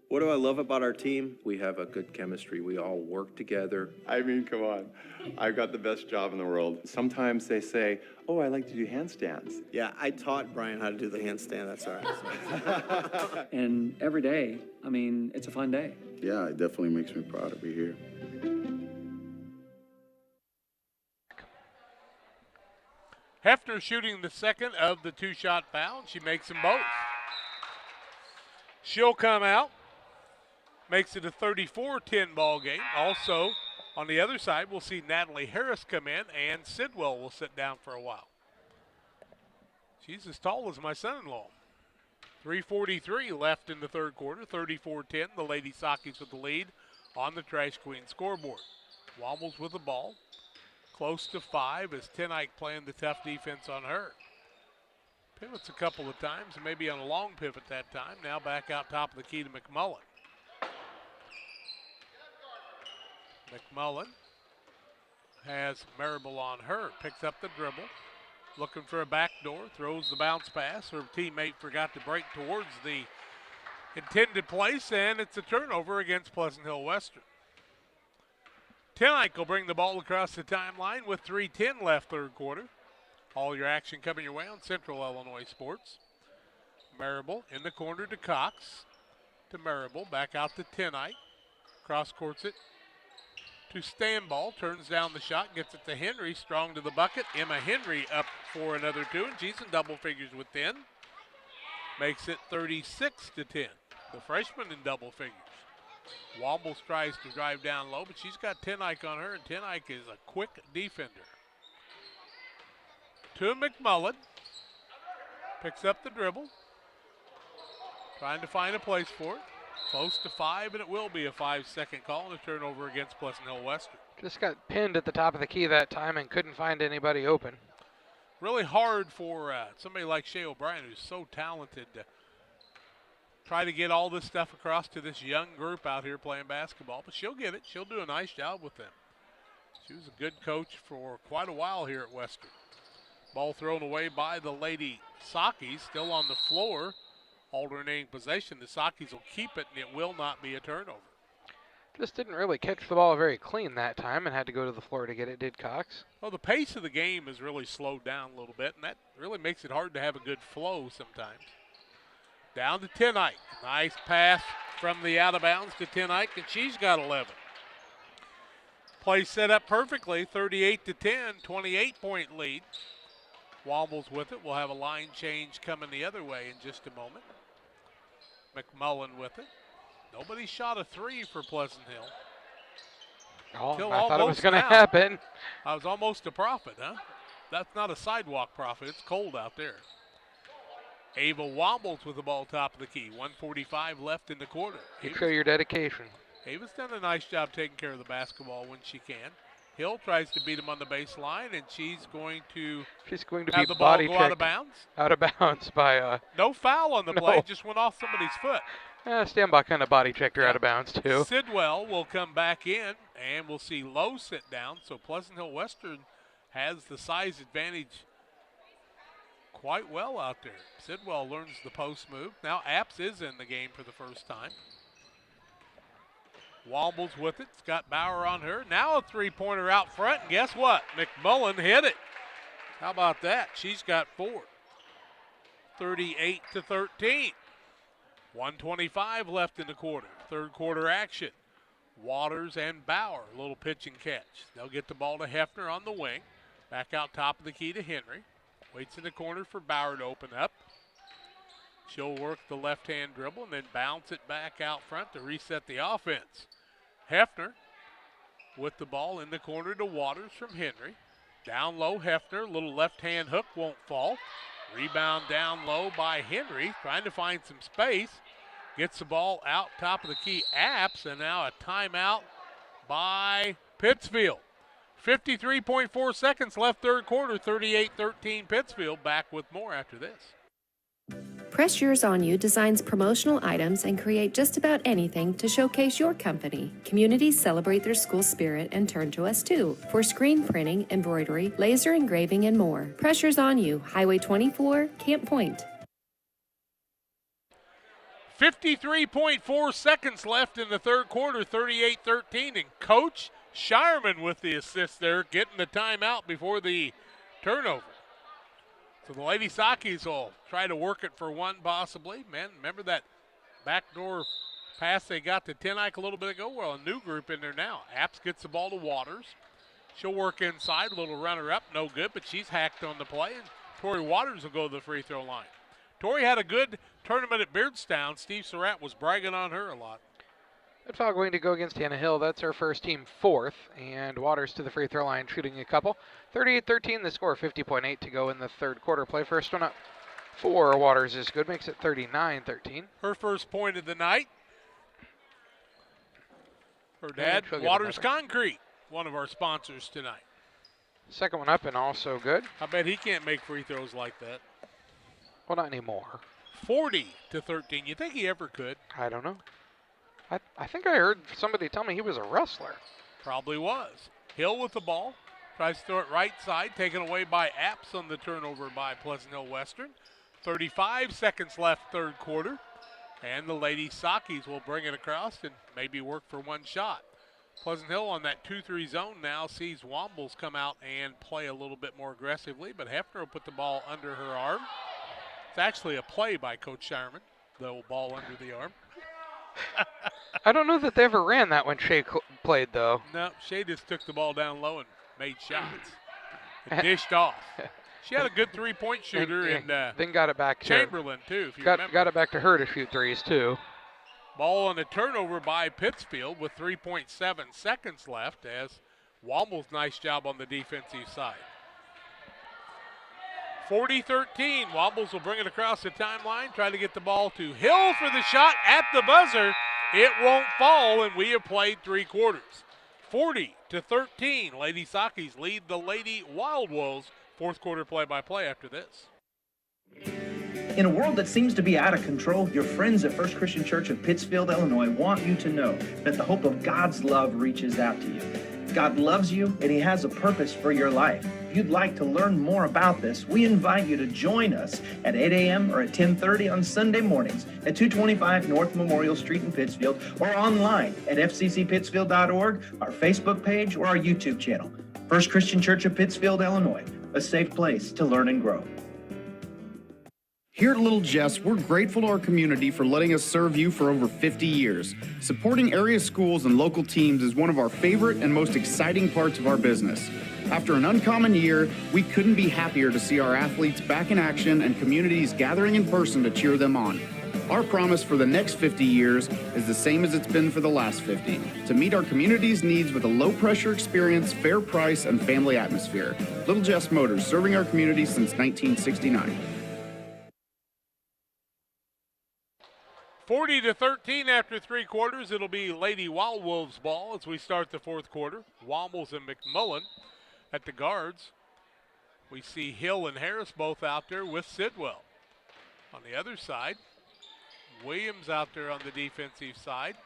What do I love about our team? We have a good chemistry. We all work together. I mean, come on. I've got the best job in the world. Sometimes they say, oh, I like to do handstands. Yeah, I taught Brian how to do the handstand. That's all right. And every day, I mean, it's a fun day. Yeah, it definitely makes me proud to be here. Hefner shooting the second of the two-shot foul. She makes them both. She'll come out. Makes it a 34-10 ball game. Also, on the other side, we'll see Natalie Harris come in, and Sidwell will sit down for a while. She's as tall as my son-in-law. 3:43 left in the third quarter, 34-10. The Lady Sockies with the lead on the Trash Queen scoreboard. Wobbles with the ball. Close to 5 as Tenike playing the tough defense on her. Pivots a couple of times, and maybe on a long pivot that time. Now back out top of the key to McMullen. McMullen has Marable on her, picks up the dribble, looking for a backdoor, throws the bounce pass. Her teammate forgot to break towards the intended place, and it's a turnover against Pleasant Hill Western. Tenike will bring the ball across the timeline with 3:10 left third quarter. All your action coming your way on Central Illinois Sports. Marable in the corner to Cox. To Marable, back out to Tenike. Cross courts it to Stanball, turns down the shot, gets it to Henry, strong to the bucket. Emma Henry up for another 2, and she's in double figures with 10. Makes it 36-10. The freshman in double figures. Wombles tries to drive down low, but she's got Tenike on her, and Tenike is a quick defender. To McMullen. Picks up the dribble. Trying to find a place for it. Close to 5, and it will be a 5-second call and a turnover against Pleasant Hill Western. Just got pinned at the top of the key that time and couldn't find anybody open. Really hard for somebody like Shea O'Brien, who's so talented, to try to get all this stuff across to this young group out here playing basketball. But she'll get it. She'll do a nice job with them. She was a good coach for quite a while here at Western. Ball thrown away by the Lady Sockies, still on the floor. Alternating possession. The Sockies will keep it, and it will not be a turnover. Just didn't really catch the ball very clean that time and had to go to the floor to get it, did Cox. Well, the pace of the game has really slowed down a little bit, and that really makes it hard to have a good flow sometimes. Down to Tenike. Nice pass from the out of bounds to Tenike, and she's got 11. Play set up perfectly, 38-10, 28-point lead. Wombles with it. We'll have a line change coming the other way in just a moment. McMullen with it. Nobody shot a 3 for Pleasant Hill. Oh, I thought it was going to happen. I was almost a prophet, huh? That's not a sidewalk prophet. It's cold out there. Ava Wombles with the ball top of the key. 1:45 left in the quarter. You show your dedication. Ava's done a nice job taking care of the basketball when she can. Hill tries to beat him on the baseline, and she's going to have the ball go out of bounds. Out of bounds by no foul on the play, just went off somebody's foot. Stanbach kind of body checked her out of bounds too. Sidwell will come back in, and we'll see Lowe sit down. So Pleasant Hill Western has the size advantage quite well out there. Sidwell learns the post move. Now Apps is in the game for the first time. Wombles with it. Scott Bauer on her. Now a three-pointer out front, and guess what? McMullen hit it. How about that? She's got 4. 38-13. 1:25 left in the quarter. Third quarter action. Waters and Bauer, a little pitch and catch. They'll get the ball to Hefner on the wing. Back out top of the key to Henry. Waits in the corner for Bauer to open up. She'll work the left-hand dribble and then bounce it back out front to reset the offense. Hefner with the ball in the corner to Waters from Henry. Down low, Hefner, little left-hand hook won't fall. Rebound down low by Henry, trying to find some space. Gets the ball out top of the key, Apps, and now a timeout by Pittsfield. 53.4 seconds left third quarter, 38-13 Pittsfield. Back with more after this. Press Yours On You designs promotional items and create just about anything to showcase your company. Communities celebrate their school spirit and turn to us too for screen printing, embroidery, laser engraving, and more. Press Yours On You, Highway 24, Camp Point. 53.4 seconds left in the third quarter, 38-13, and Coach Shireman with the assist there, getting the timeout before the turnover. So the Lady Sakis will try to work it for one possibly. Man, remember that backdoor pass they got to Tenike a little bit ago? Well, a new group in there now. Apps gets the ball to Waters. She'll work inside, a little runner up, no good, but she's hacked on the play, and Tori Waters will go to the free throw line. Tori had a good tournament at Beardstown. Steve Surratt was bragging on her a lot. That foul going to go against Hannah Hill. That's her first, team fourth. And Waters to the free throw line, shooting a couple. 38-13, the score, 50.8 to go in the third quarter. Play first one up for Waters is good, makes it 39-13. Her first point of the night. Her dad, Waters Concrete, one of our sponsors tonight. Second one up and also good. I bet he can't make free throws like that. Well, not anymore. 40-13. You think he ever could? I don't know. I think I heard somebody tell me he was a wrestler. Probably was. Hill with the ball. Tries to throw it right side. Taken away by Apps on the turnover by Pleasant Hill Western. 35 seconds left third quarter. And the Lady Sakis will bring it across and maybe work for one shot. Pleasant Hill on that 2-3 zone now sees Wombles come out and play a little bit more aggressively, but Hefner will put the ball under her arm. It's actually a play by Coach Shireman, the ball under the arm. I don't know that they ever ran that when Shea played, though. No, Shea just took the ball down low and made shots. And dished off. She had a good three-point shooter, and then got it back to Chamberlain, too, if you remember. Got it back to her to shoot threes, too. Ball on a turnover by Pittsfield with 3.7 seconds left as Wombles, nice job on the defensive side. 40-13, Wombles will bring it across the timeline, try to get the ball to Hill for the shot at the buzzer. It won't fall, and we have played three quarters. 40-13, Lady Sakis lead the Lady Wild Wolves. Fourth quarter play-by-play after this. In a world that seems to be out of control, your friends at First Christian Church of Pittsfield, Illinois want you to know that the hope of God's love reaches out to you. God loves you, and He has a purpose for your life. If you'd like to learn more about this, we invite you to join us at 8 a.m. or at 10:30 on Sunday mornings at 225 North Memorial Street in Pittsfield, or online at fccpittsfield.org, our Facebook page, or our YouTube channel. First Christian Church of Pittsfield, Illinois, a safe place to learn and grow. Here at Little Jess, we're grateful to our community for letting us serve you for over 50 years. Supporting area schools and local teams is one of our favorite and most exciting parts of our business. After an uncommon year, we couldn't be happier to see our athletes back in action and communities gathering in person to cheer them on. Our promise for the next 50 years is the same as it's been for the last 50, to meet our community's needs with a low-pressure experience, fair price, and family atmosphere. Little Jess Motors, serving our community since 1969. 40-13 after three quarters. It'll be Lady Wild Wolves ball as we start the fourth quarter. Wombles and McMullen at the guards. We see Hill and Harris both out there with Sidwell. On the other side, Williams out there on the defensive side.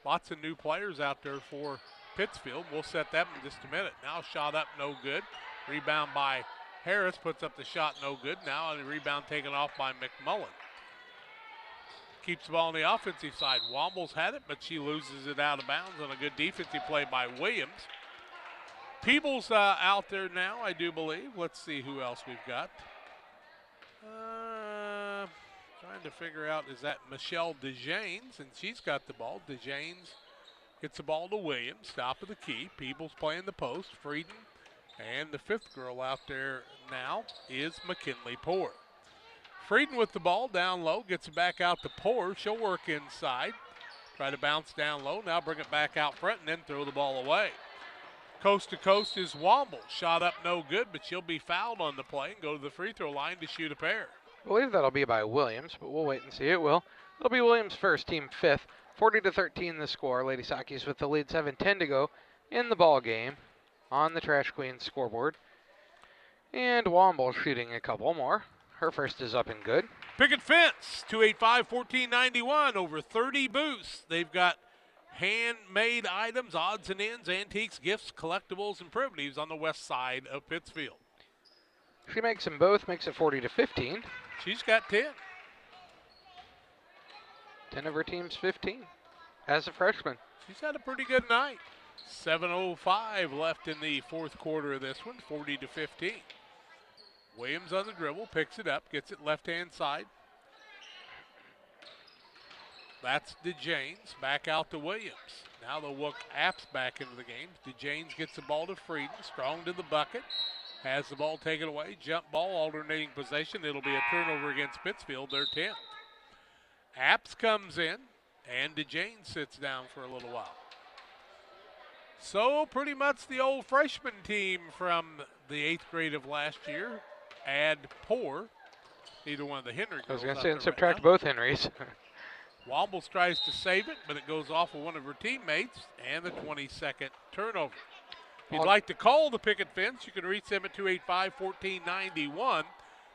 Lots of new players out there for Pittsfield. We'll set them in just a minute. Now shot up, no good. Rebound by Harris, puts up the shot, no good. Now the rebound taken off by McMullen. Keeps the ball on the offensive side. Wombles had it, but she loses it out of bounds on a good defensive play by Williams. Peebles out there now, I do believe. Let's see who else we've got. Trying to figure out, is that Michelle DeJanes? And she's got the ball. DeJanes gets the ball to Williams, top of the key. Peebles playing the post. Frieden. And the fifth girl out there now is McKinley Poor. Frieden with the ball down low, gets it back out to Poor. She'll work inside. Try to bounce down low. Now bring it back out front and then throw the ball away. Coast to coast is Womble. Shot up no good, but she'll be fouled on the play and go to the free throw line to shoot a pair. I believe that'll be by Williams, but we'll wait and see. It will. It'll be Williams first, team fifth. 40-13 the score. Lady Sakis with the lead, 7:10 to go in the ball game on the Trash Queen scoreboard. And Womble shooting a couple more. Her first is up and good. Picket Fence, 285-1491, over 30 booths. They've got handmade items, odds and ends, antiques, gifts, collectibles, and primitives on the west side of Pittsfield. She makes them both, makes it 40-15. She's got 10. 10 of her team's 15 as a freshman. She's had a pretty good night. 7:05 left in the fourth quarter of this one, 40-15. Williams on the dribble, picks it up, gets it left-hand side. That's DeJanes, back out to Williams. Now they'll look Apps back into the game. DeJanes gets the ball to Frieden, strong to the bucket. Has the ball taken away, jump ball, alternating possession. It'll be a turnover against Pittsfield, their 10th. Apps comes in, and DeJanes sits down for a little while. So pretty much the old freshman team from the 8th grade of last year. Add Poor, either one of the Henry girls. I was going to say, and subtract both Henrys. Wombles tries to save it, but it goes off of one of her teammates, and the 22nd turnover. If you'd like to call the picket fence, you can reach them at 285-1491.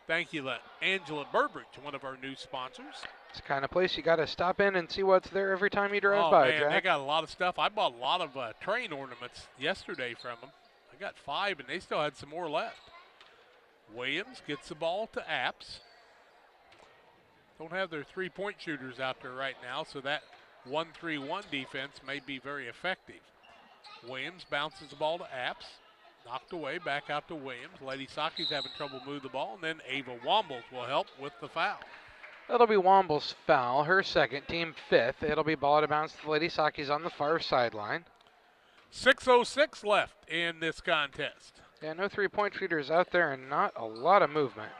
Thank you to Angela Burbridge, one of our new sponsors. It's the kind of place you got to stop in and see what's there every time you drive by, man, Jack. they got a lot of stuff. I bought a lot of train ornaments yesterday from them. I got 5, and they still had some more left. Williams gets the ball to Apps. Don't have their three-point shooters out there right now, so that 1-3-1 defense may be very effective. Williams bounces the ball to Apps. Knocked away, back out to Williams. Lady Saki's having trouble move the ball, and then Ava Wombles will help with the foul. That'll be Womble's foul, her second, team 5th. It'll be ball out of bounds to Lady Saki's on the far sideline. 6:06 left in this contest. Yeah, no three-point shooters out there and not a lot of movement.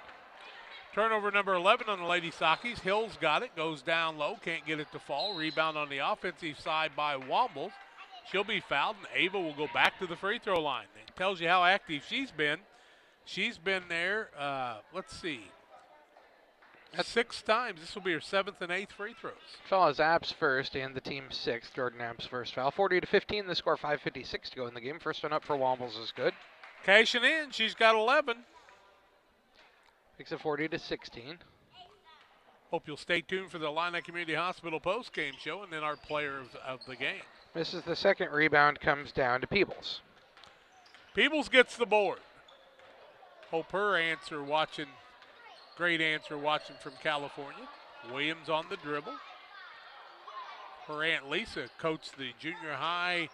Turnover number 11 on the Lady Sakis. Hill's got it, goes down low, can't get it to fall. Rebound on the offensive side by Wombles. She'll be fouled, and Ava will go back to the free throw line. It tells you how active she's been. She's been there, let's see, 6 times. This will be her 7th and 8th free throws. Foul is Apps first and the team's 6th. Jordan Apps first foul. 40-15, the score, 5:56 to go in the game. First one up for Wombles is good. Cashing in, she's got 11. Makes it 40-16. Hope you'll stay tuned for the Illini Community Hospital post-game show and then our player of the game. This is the second rebound, comes down to Peebles. Peebles gets the board. Hope her answer watching, great answer watching from California. Williams on the dribble. Her Aunt Lisa coached the junior high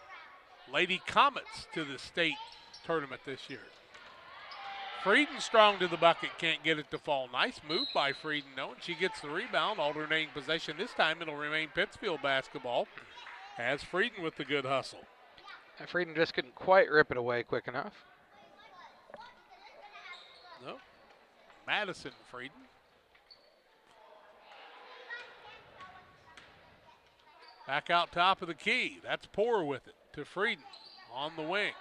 Lady Comets to the state tournament this year. Frieden strong to the bucket, can't get it to fall. Nice move by Frieden, though, and she gets the rebound. Alternating possession. This time it'll remain Pittsfield basketball. As Frieden with the good hustle. And Frieden just couldn't quite rip it away quick enough. No. Madison Frieden. Back out top of the key. That's Poor with it to Frieden on the wing.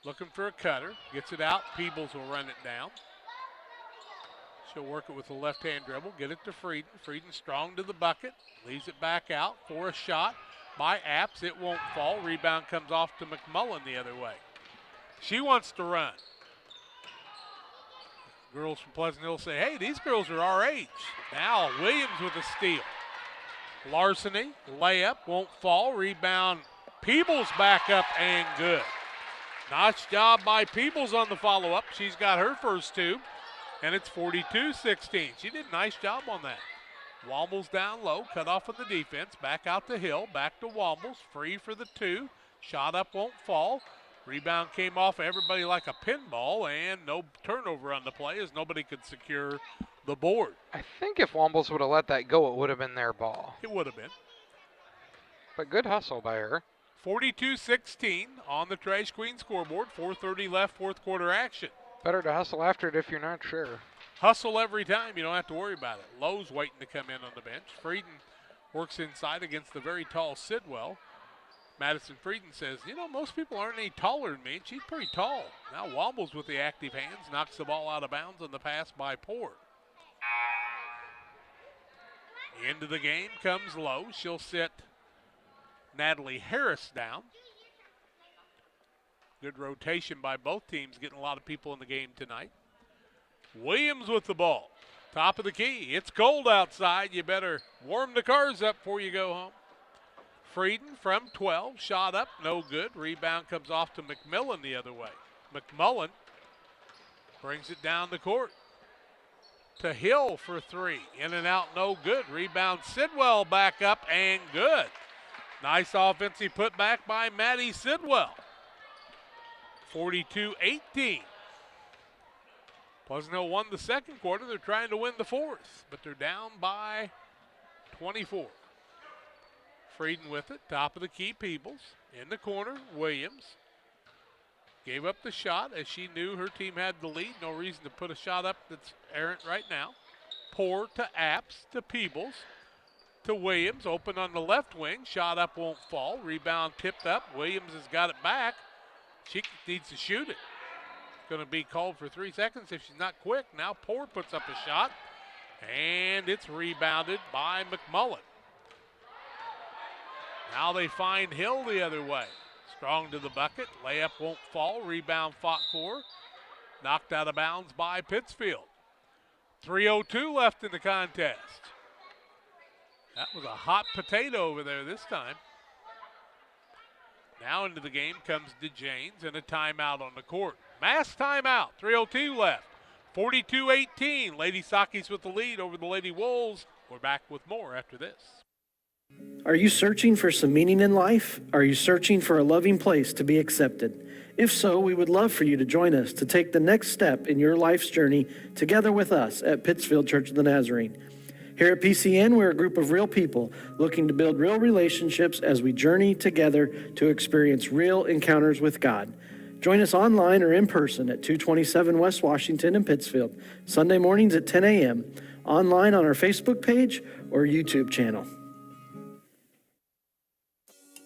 Looking for a cutter. Gets it out. Peebles will run it down. She'll work it with the left-hand dribble. Get it to Frieden. Frieden strong to the bucket. Leaves it back out for a shot by Apps. It won't fall. Rebound comes off to McMullen the other way. She wants to run. Girls from Pleasant Hill say, hey, these girls are our age. Now Williams with a steal. Larceny, layup, won't fall. Rebound, Peebles back up and good. Nice job by Peebles on the follow-up. She's got her first 2, and it's 42-16. She did a nice job on that. Wombles down low, cut off of the defense. Back out to Hill, back to Wombles. Free for the 2. Shot up, won't fall. Rebound came off everybody like a pinball, and no turnover on the play as nobody could secure the board. I think if Wombles would have let that go, it would have been their ball. It would have been. But good hustle by her. 42-16 on the Trash Queen scoreboard. 4:30 left, fourth quarter action. Better to hustle after it if you're not sure. Hustle every time. You don't have to worry about it. Lowe's waiting to come in on the bench. Frieden works inside against the very tall Sidwell. Madison Frieden says, you know, most people aren't any taller than me, and she's pretty tall. Now Wombles with the active hands knocks the ball out of bounds on the pass by Poor. Into the game comes Lowe. She'll sit Natalie Harris down. Good rotation by both teams, getting a lot of people in the game tonight. Williams with the ball. Top of the key. It's cold outside. You better warm the cars up before you go home. Frieden from 12. Shot up. No good. Rebound comes off to McMillan the other way. McMullen brings it down the court. to Hill for three. In and out, no good. Rebound, Sidwell back up and good. Nice offensive putback by Maddie Sidwell. 42-18. Pleasant Hill won the second quarter. They're trying to win the fourth, but they're down by 24. Frieden with it, top of the key, Peebles. In the corner, Williams. Gave up the shot as she knew her team had the lead. No reason to put a shot up that's errant right now. Poor to Apps, to Peebles, to Williams. Open on the left wing. Shot up won't fall. Rebound tipped up. Williams has got it back. She needs to shoot it. Going to be called for 3 seconds if she's not quick. Now Poor puts up a shot, and it's rebounded by McMullen. Now they find Hill the other way. Strong to the bucket. Layup won't fall. Rebound fought for. Knocked out of bounds by Pittsfield. 3:02 left in the contest. That was a hot potato over there this time. Now into the game comes DeJanes and a timeout on the court. Mass timeout. 3:02 left. 42-18. Lady Sockies with the lead over the Lady Wolves. We're back with more after this. Are you searching for some meaning in life? Are you searching for a loving place to be accepted? If so, we would love for you to join us to take the next step in your life's journey together with us at Pittsfield Church of the Nazarene. Here at PCN, we're a group of real people looking to build real relationships as we journey together to experience real encounters with God. Join us online or in person at 227 West Washington in Pittsfield, Sunday mornings at 10 a.m., online on our Facebook page or YouTube channel.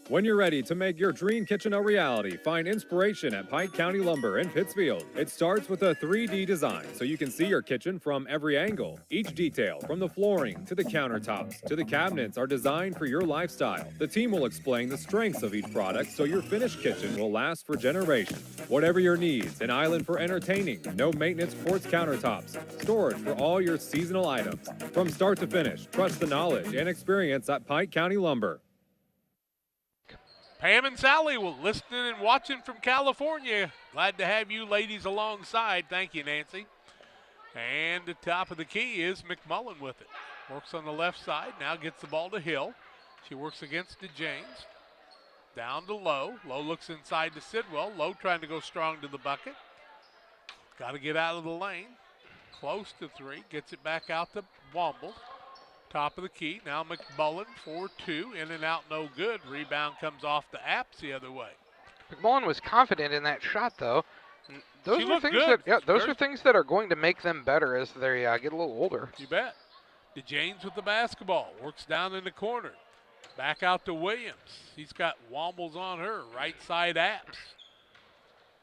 When you're ready to make your dream kitchen a reality, find inspiration at Pike County Lumber in Pittsfield. It starts with a 3D design so you can see your kitchen from every angle. Each detail, from the flooring to the countertops to the cabinets, are designed for your lifestyle. The team will explain the strengths of each product so your finished kitchen will last for generations. Whatever your needs, an island for entertaining, no maintenance quartz countertops, storage for all your seasonal items. From start to finish, trust the knowledge and experience at Pike County Lumber. Pam and Sally will listening and watching from California. Glad to have you ladies alongside. Thank you, Nancy. And the top of the key is McMullen with it. Works on the left side, now gets the ball to Hill. She works against DeJanes. Down to Lowe. Lowe looks inside to Sidwell. Lowe trying to go strong to the bucket. Got to get out of the lane. Close to three. Gets it back out to Womble. Top of the key, now McMullen, 4-2, in and out, no good. Rebound comes off the Apps the other way. McMullen was confident in that shot, though. And those She are things good. that, those are things that are going to make them better as they get a little older. You bet. DeJanes with the basketball, works down in the corner. Back out to Williams. He's got Wombles on her, right side Apps.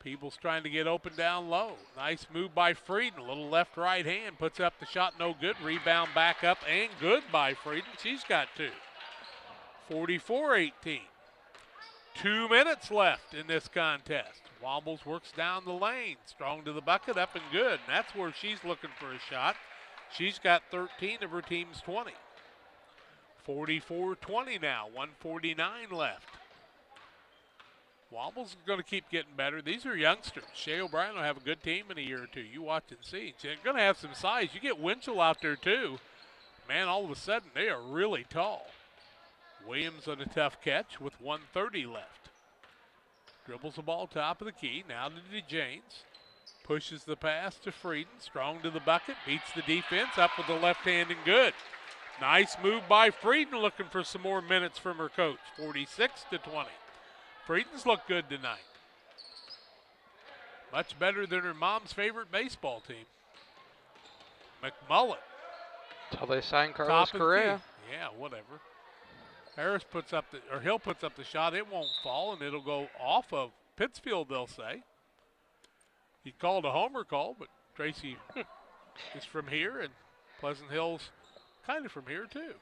Peebles trying to get open down low. Nice move by Frieden. A little left-right hand. Puts up the shot, no good. Rebound back up and good by Frieden. She's got two. 44-18. 2 minutes left in this contest. Wombles works down the lane. Strong to the bucket, up and good. And that's where she's looking for a shot. She's got 13 of her team's 20. 44-20 now. 1:49 left. Wombles is going to keep getting better. These are youngsters. Shea O'Brien will have a good team in a year or two. You watch and see. They're going to have some size. You get Winchell out there too. Man, all of a sudden they are really tall. Williams on a tough catch with 1:30 left. Dribbles the ball top of the key. Now to DeJanes. Pushes the pass to Frieden. Strong to the bucket. Beats the defense. Up with the left hand and good. Nice move by Frieden, looking for some more minutes from her coach. 46-20. Frieden's looked good tonight. Much better than her mom's favorite baseball team. McMullen. Until they sign Carlos Correa. Yeah, whatever. Hill puts up the shot. It won't fall, and it'll go off of Pittsfield, they'll say. He called a homer call, but Tracy is from here, and Pleasant Hill's kind of from here, too.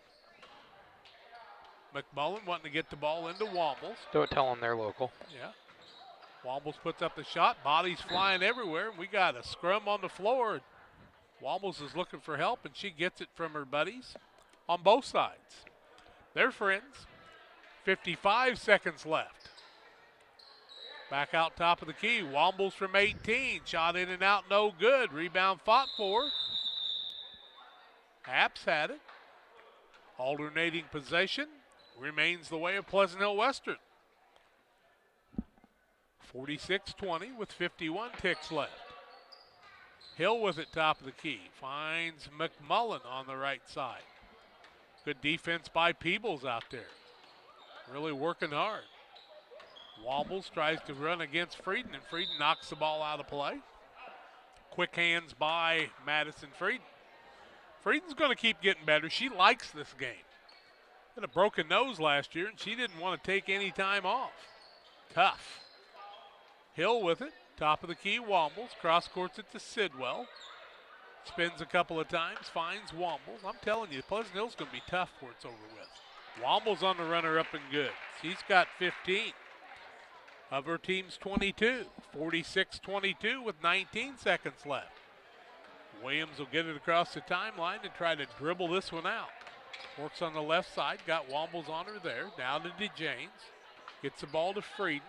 McMullen wanting to get the ball into Wombles. Don't tell them they're local. Yeah. Wombles puts up the shot. Bodies flying everywhere. We got a scrum on the floor. Wombles is looking for help, and she gets it from her buddies on both sides. They're friends. 55 seconds left. Back out top of the key. Wombles from 18. Shot in and out, no good. Rebound fought for. Apps had it. Alternating possession remains the way of Pleasant Hill Western. 46-20 with 51 ticks left. Hill with it top of the key. Finds McMullen on the right side. Good defense by Peebles out there. Really working hard. Wobbles, tries to run against Frieden, and Frieden knocks the ball out of play. Quick hands by Madison Frieden. Frieden's going to keep getting better. She likes this game. Had a broken nose last year, and she didn't want to take any time off. Tough. Hill with it. Top of the key, Wombles. Cross courts it to Sidwell. Spins a couple of times, finds Wombles. I'm telling you, Pleasant Hill's going to be tough before it's over with. Wombles on the runner up and good. She's got 15 of her team's 22. 46-22 with 19 seconds left. Williams will get it across the timeline and try to dribble this one out. Works on the left side, got Wombles on her there. Down to DeJanes. Gets the ball to Frieden.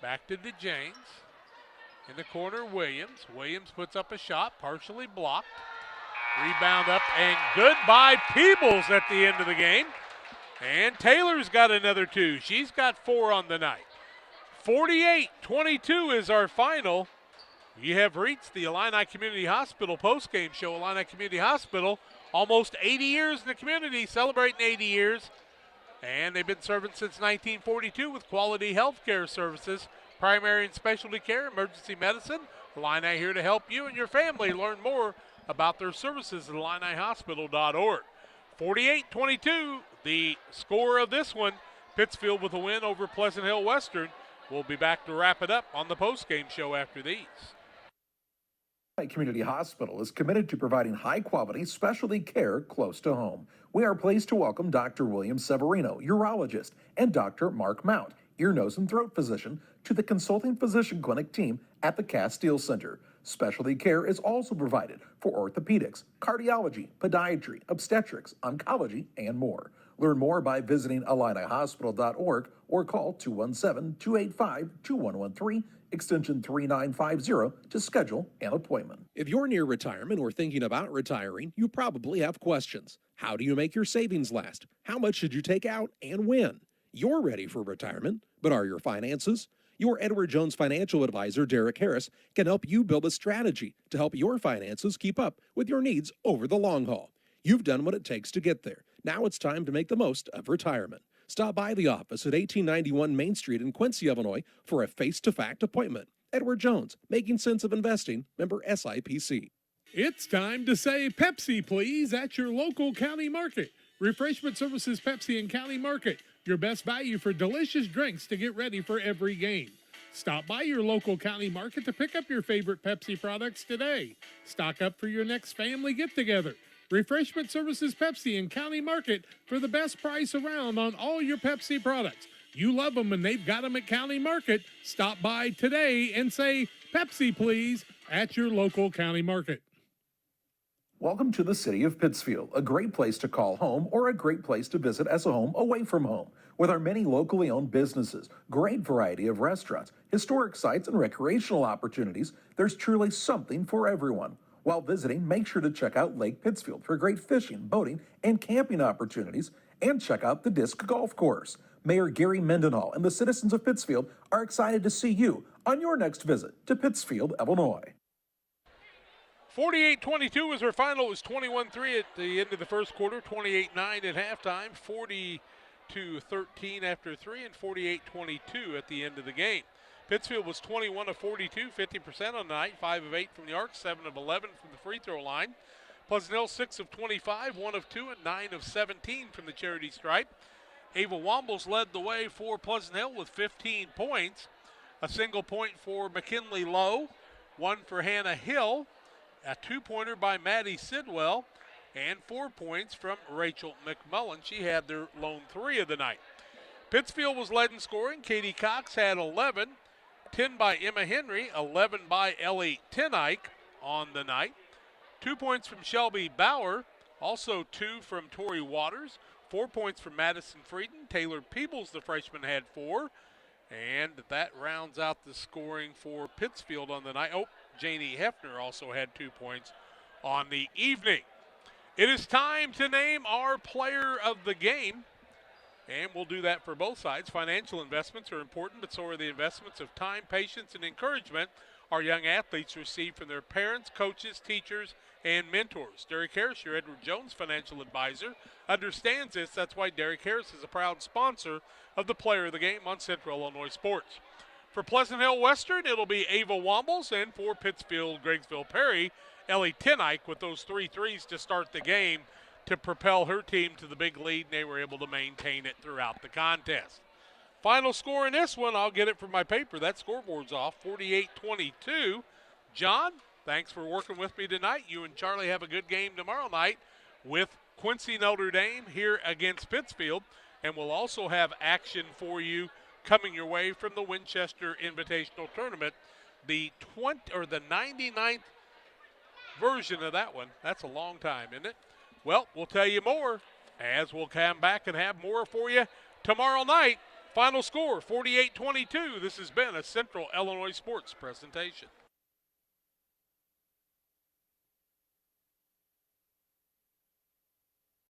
Back to DeJanes. In the corner, Williams. Williams puts up a shot, partially blocked. Rebound up and good by Peebles at the end of the game. And Taylor's got another 2. She's got 4 on the night. 48-22 is our final. You have reached the Illini Community Hospital postgame show. Illini Community Hospital, almost 80 years in the community, celebrating 80 years. And they've been serving since 1942 with quality health care services, primary and specialty care, emergency medicine. Illini here to help you and your family. Learn more about their services at IlliniHospital.org. 48-22, the score of this one. Pittsfield with a win over Pleasant Hill Western. We'll be back to wrap it up on the postgame show after these. Community Hospital is committed to providing high-quality specialty care close to home. We are pleased to welcome Dr. William Severino, urologist, and Dr. Mark Mount, ear, nose, and throat physician, to the consulting physician clinic team at the Castile Center. Specialty care is also provided for orthopedics, cardiology, podiatry, obstetrics, oncology, and more. Learn more by visiting IlliniHospital.org or call 217-285-2113, extension 3950 to schedule an appointment. If you're near retirement or thinking about retiring, you probably have questions. How do you make your savings last? How much should you take out and when? You're ready for retirement, but are your finances? Your Edward Jones financial advisor, Derek Harris, can help you build a strategy to help your finances keep up with your needs over the long haul. You've done what it takes to get there. Now it's time to make the most of retirement. Stop by the office at 1891 Main Street in Quincy, Illinois for a face-to-fact appointment. Edward Jones, making sense of investing, member SIPC. It's time to say Pepsi, please, at your local county market. Refreshment Services Pepsi and County Market, your best value for delicious drinks to get ready for every game. Stop by your local county market to pick up your favorite Pepsi products today. Stock up for your next family get-together. Refreshment Services Pepsi and County Market for the best price around on all your Pepsi products. You love them and they've got them at County Market. Stop by today and say Pepsi, please, at your local county market. Welcome to the city of Pittsfield, a great place to call home or a great place to visit as a home away from home. With our many locally owned businesses, great variety of restaurants, historic sites, and recreational opportunities, there's truly something for everyone. While visiting, make sure to check out Lake Pittsfield for great fishing, boating, and camping opportunities, and check out the Disc Golf Course. Mayor Gary Mendenhall and the citizens of Pittsfield are excited to see you on your next visit to Pittsfield, Illinois. 48-22 was our final. It was 21-3 at the end of the first quarter, 28-9 at halftime, 40-13 after 3, and 48-22 at the end of the game. Pittsfield was 21 of 42, 50% on the night, 5 of 8 from the arc, 7 of 11 from the free throw line. Pleasant Hill 6 of 25, 1 of 2, and 9 of 17 from the charity stripe. Ava Wombles led the way for Pleasant Hill with 15 points. A single point for McKinley Lowe, 1 for Hannah Hill, a 2-pointer by Maddie Sidwell, and 4 points from Rachel McMullen. She had their lone 3 of the night. Pittsfield was led in scoring. Katie Cox had 11, 10 by Emma Henry, 11 by Ellie Tenike on the night. 2 points from Shelby Bauer, also 2 from Tori Waters, 4 points from Madison Frieden. Taylor Peebles, the freshman, had 4. And that rounds out the scoring for Pittsfield on the night. Oh, Janie Hefner also had 2 points on the evening. It is time to name our player of the game, and we'll do that for both sides. Financial investments are important, but so are the investments of time, patience, and encouragement our young athletes receive from their parents, coaches, teachers, and mentors. Derek Harris, your Edward Jones financial advisor, understands this. That's why Derek Harris is a proud sponsor of the player of the game on Central Illinois Sports. For Pleasant Hill Western, it'll be Ava Wombles, and for Pittsfield, Griggsville Perry, Ellie Tenike with those 3 threes to start the game to propel her team to the big lead, and they were able to maintain it throughout the contest. Final score in this one, I'll get it from my paper. That scoreboard's off, 48-22. John, thanks for working with me tonight. You and Charlie have a good game tomorrow night with Quincy Notre Dame here against Pittsfield, and we'll also have action for you coming your way from the Winchester Invitational Tournament, the 99th version of that one. That's a long time, isn't it? Well, we'll tell you more as we'll come back and have more for you tomorrow night. Final score, 48-22. This has been a Central Illinois Sports presentation.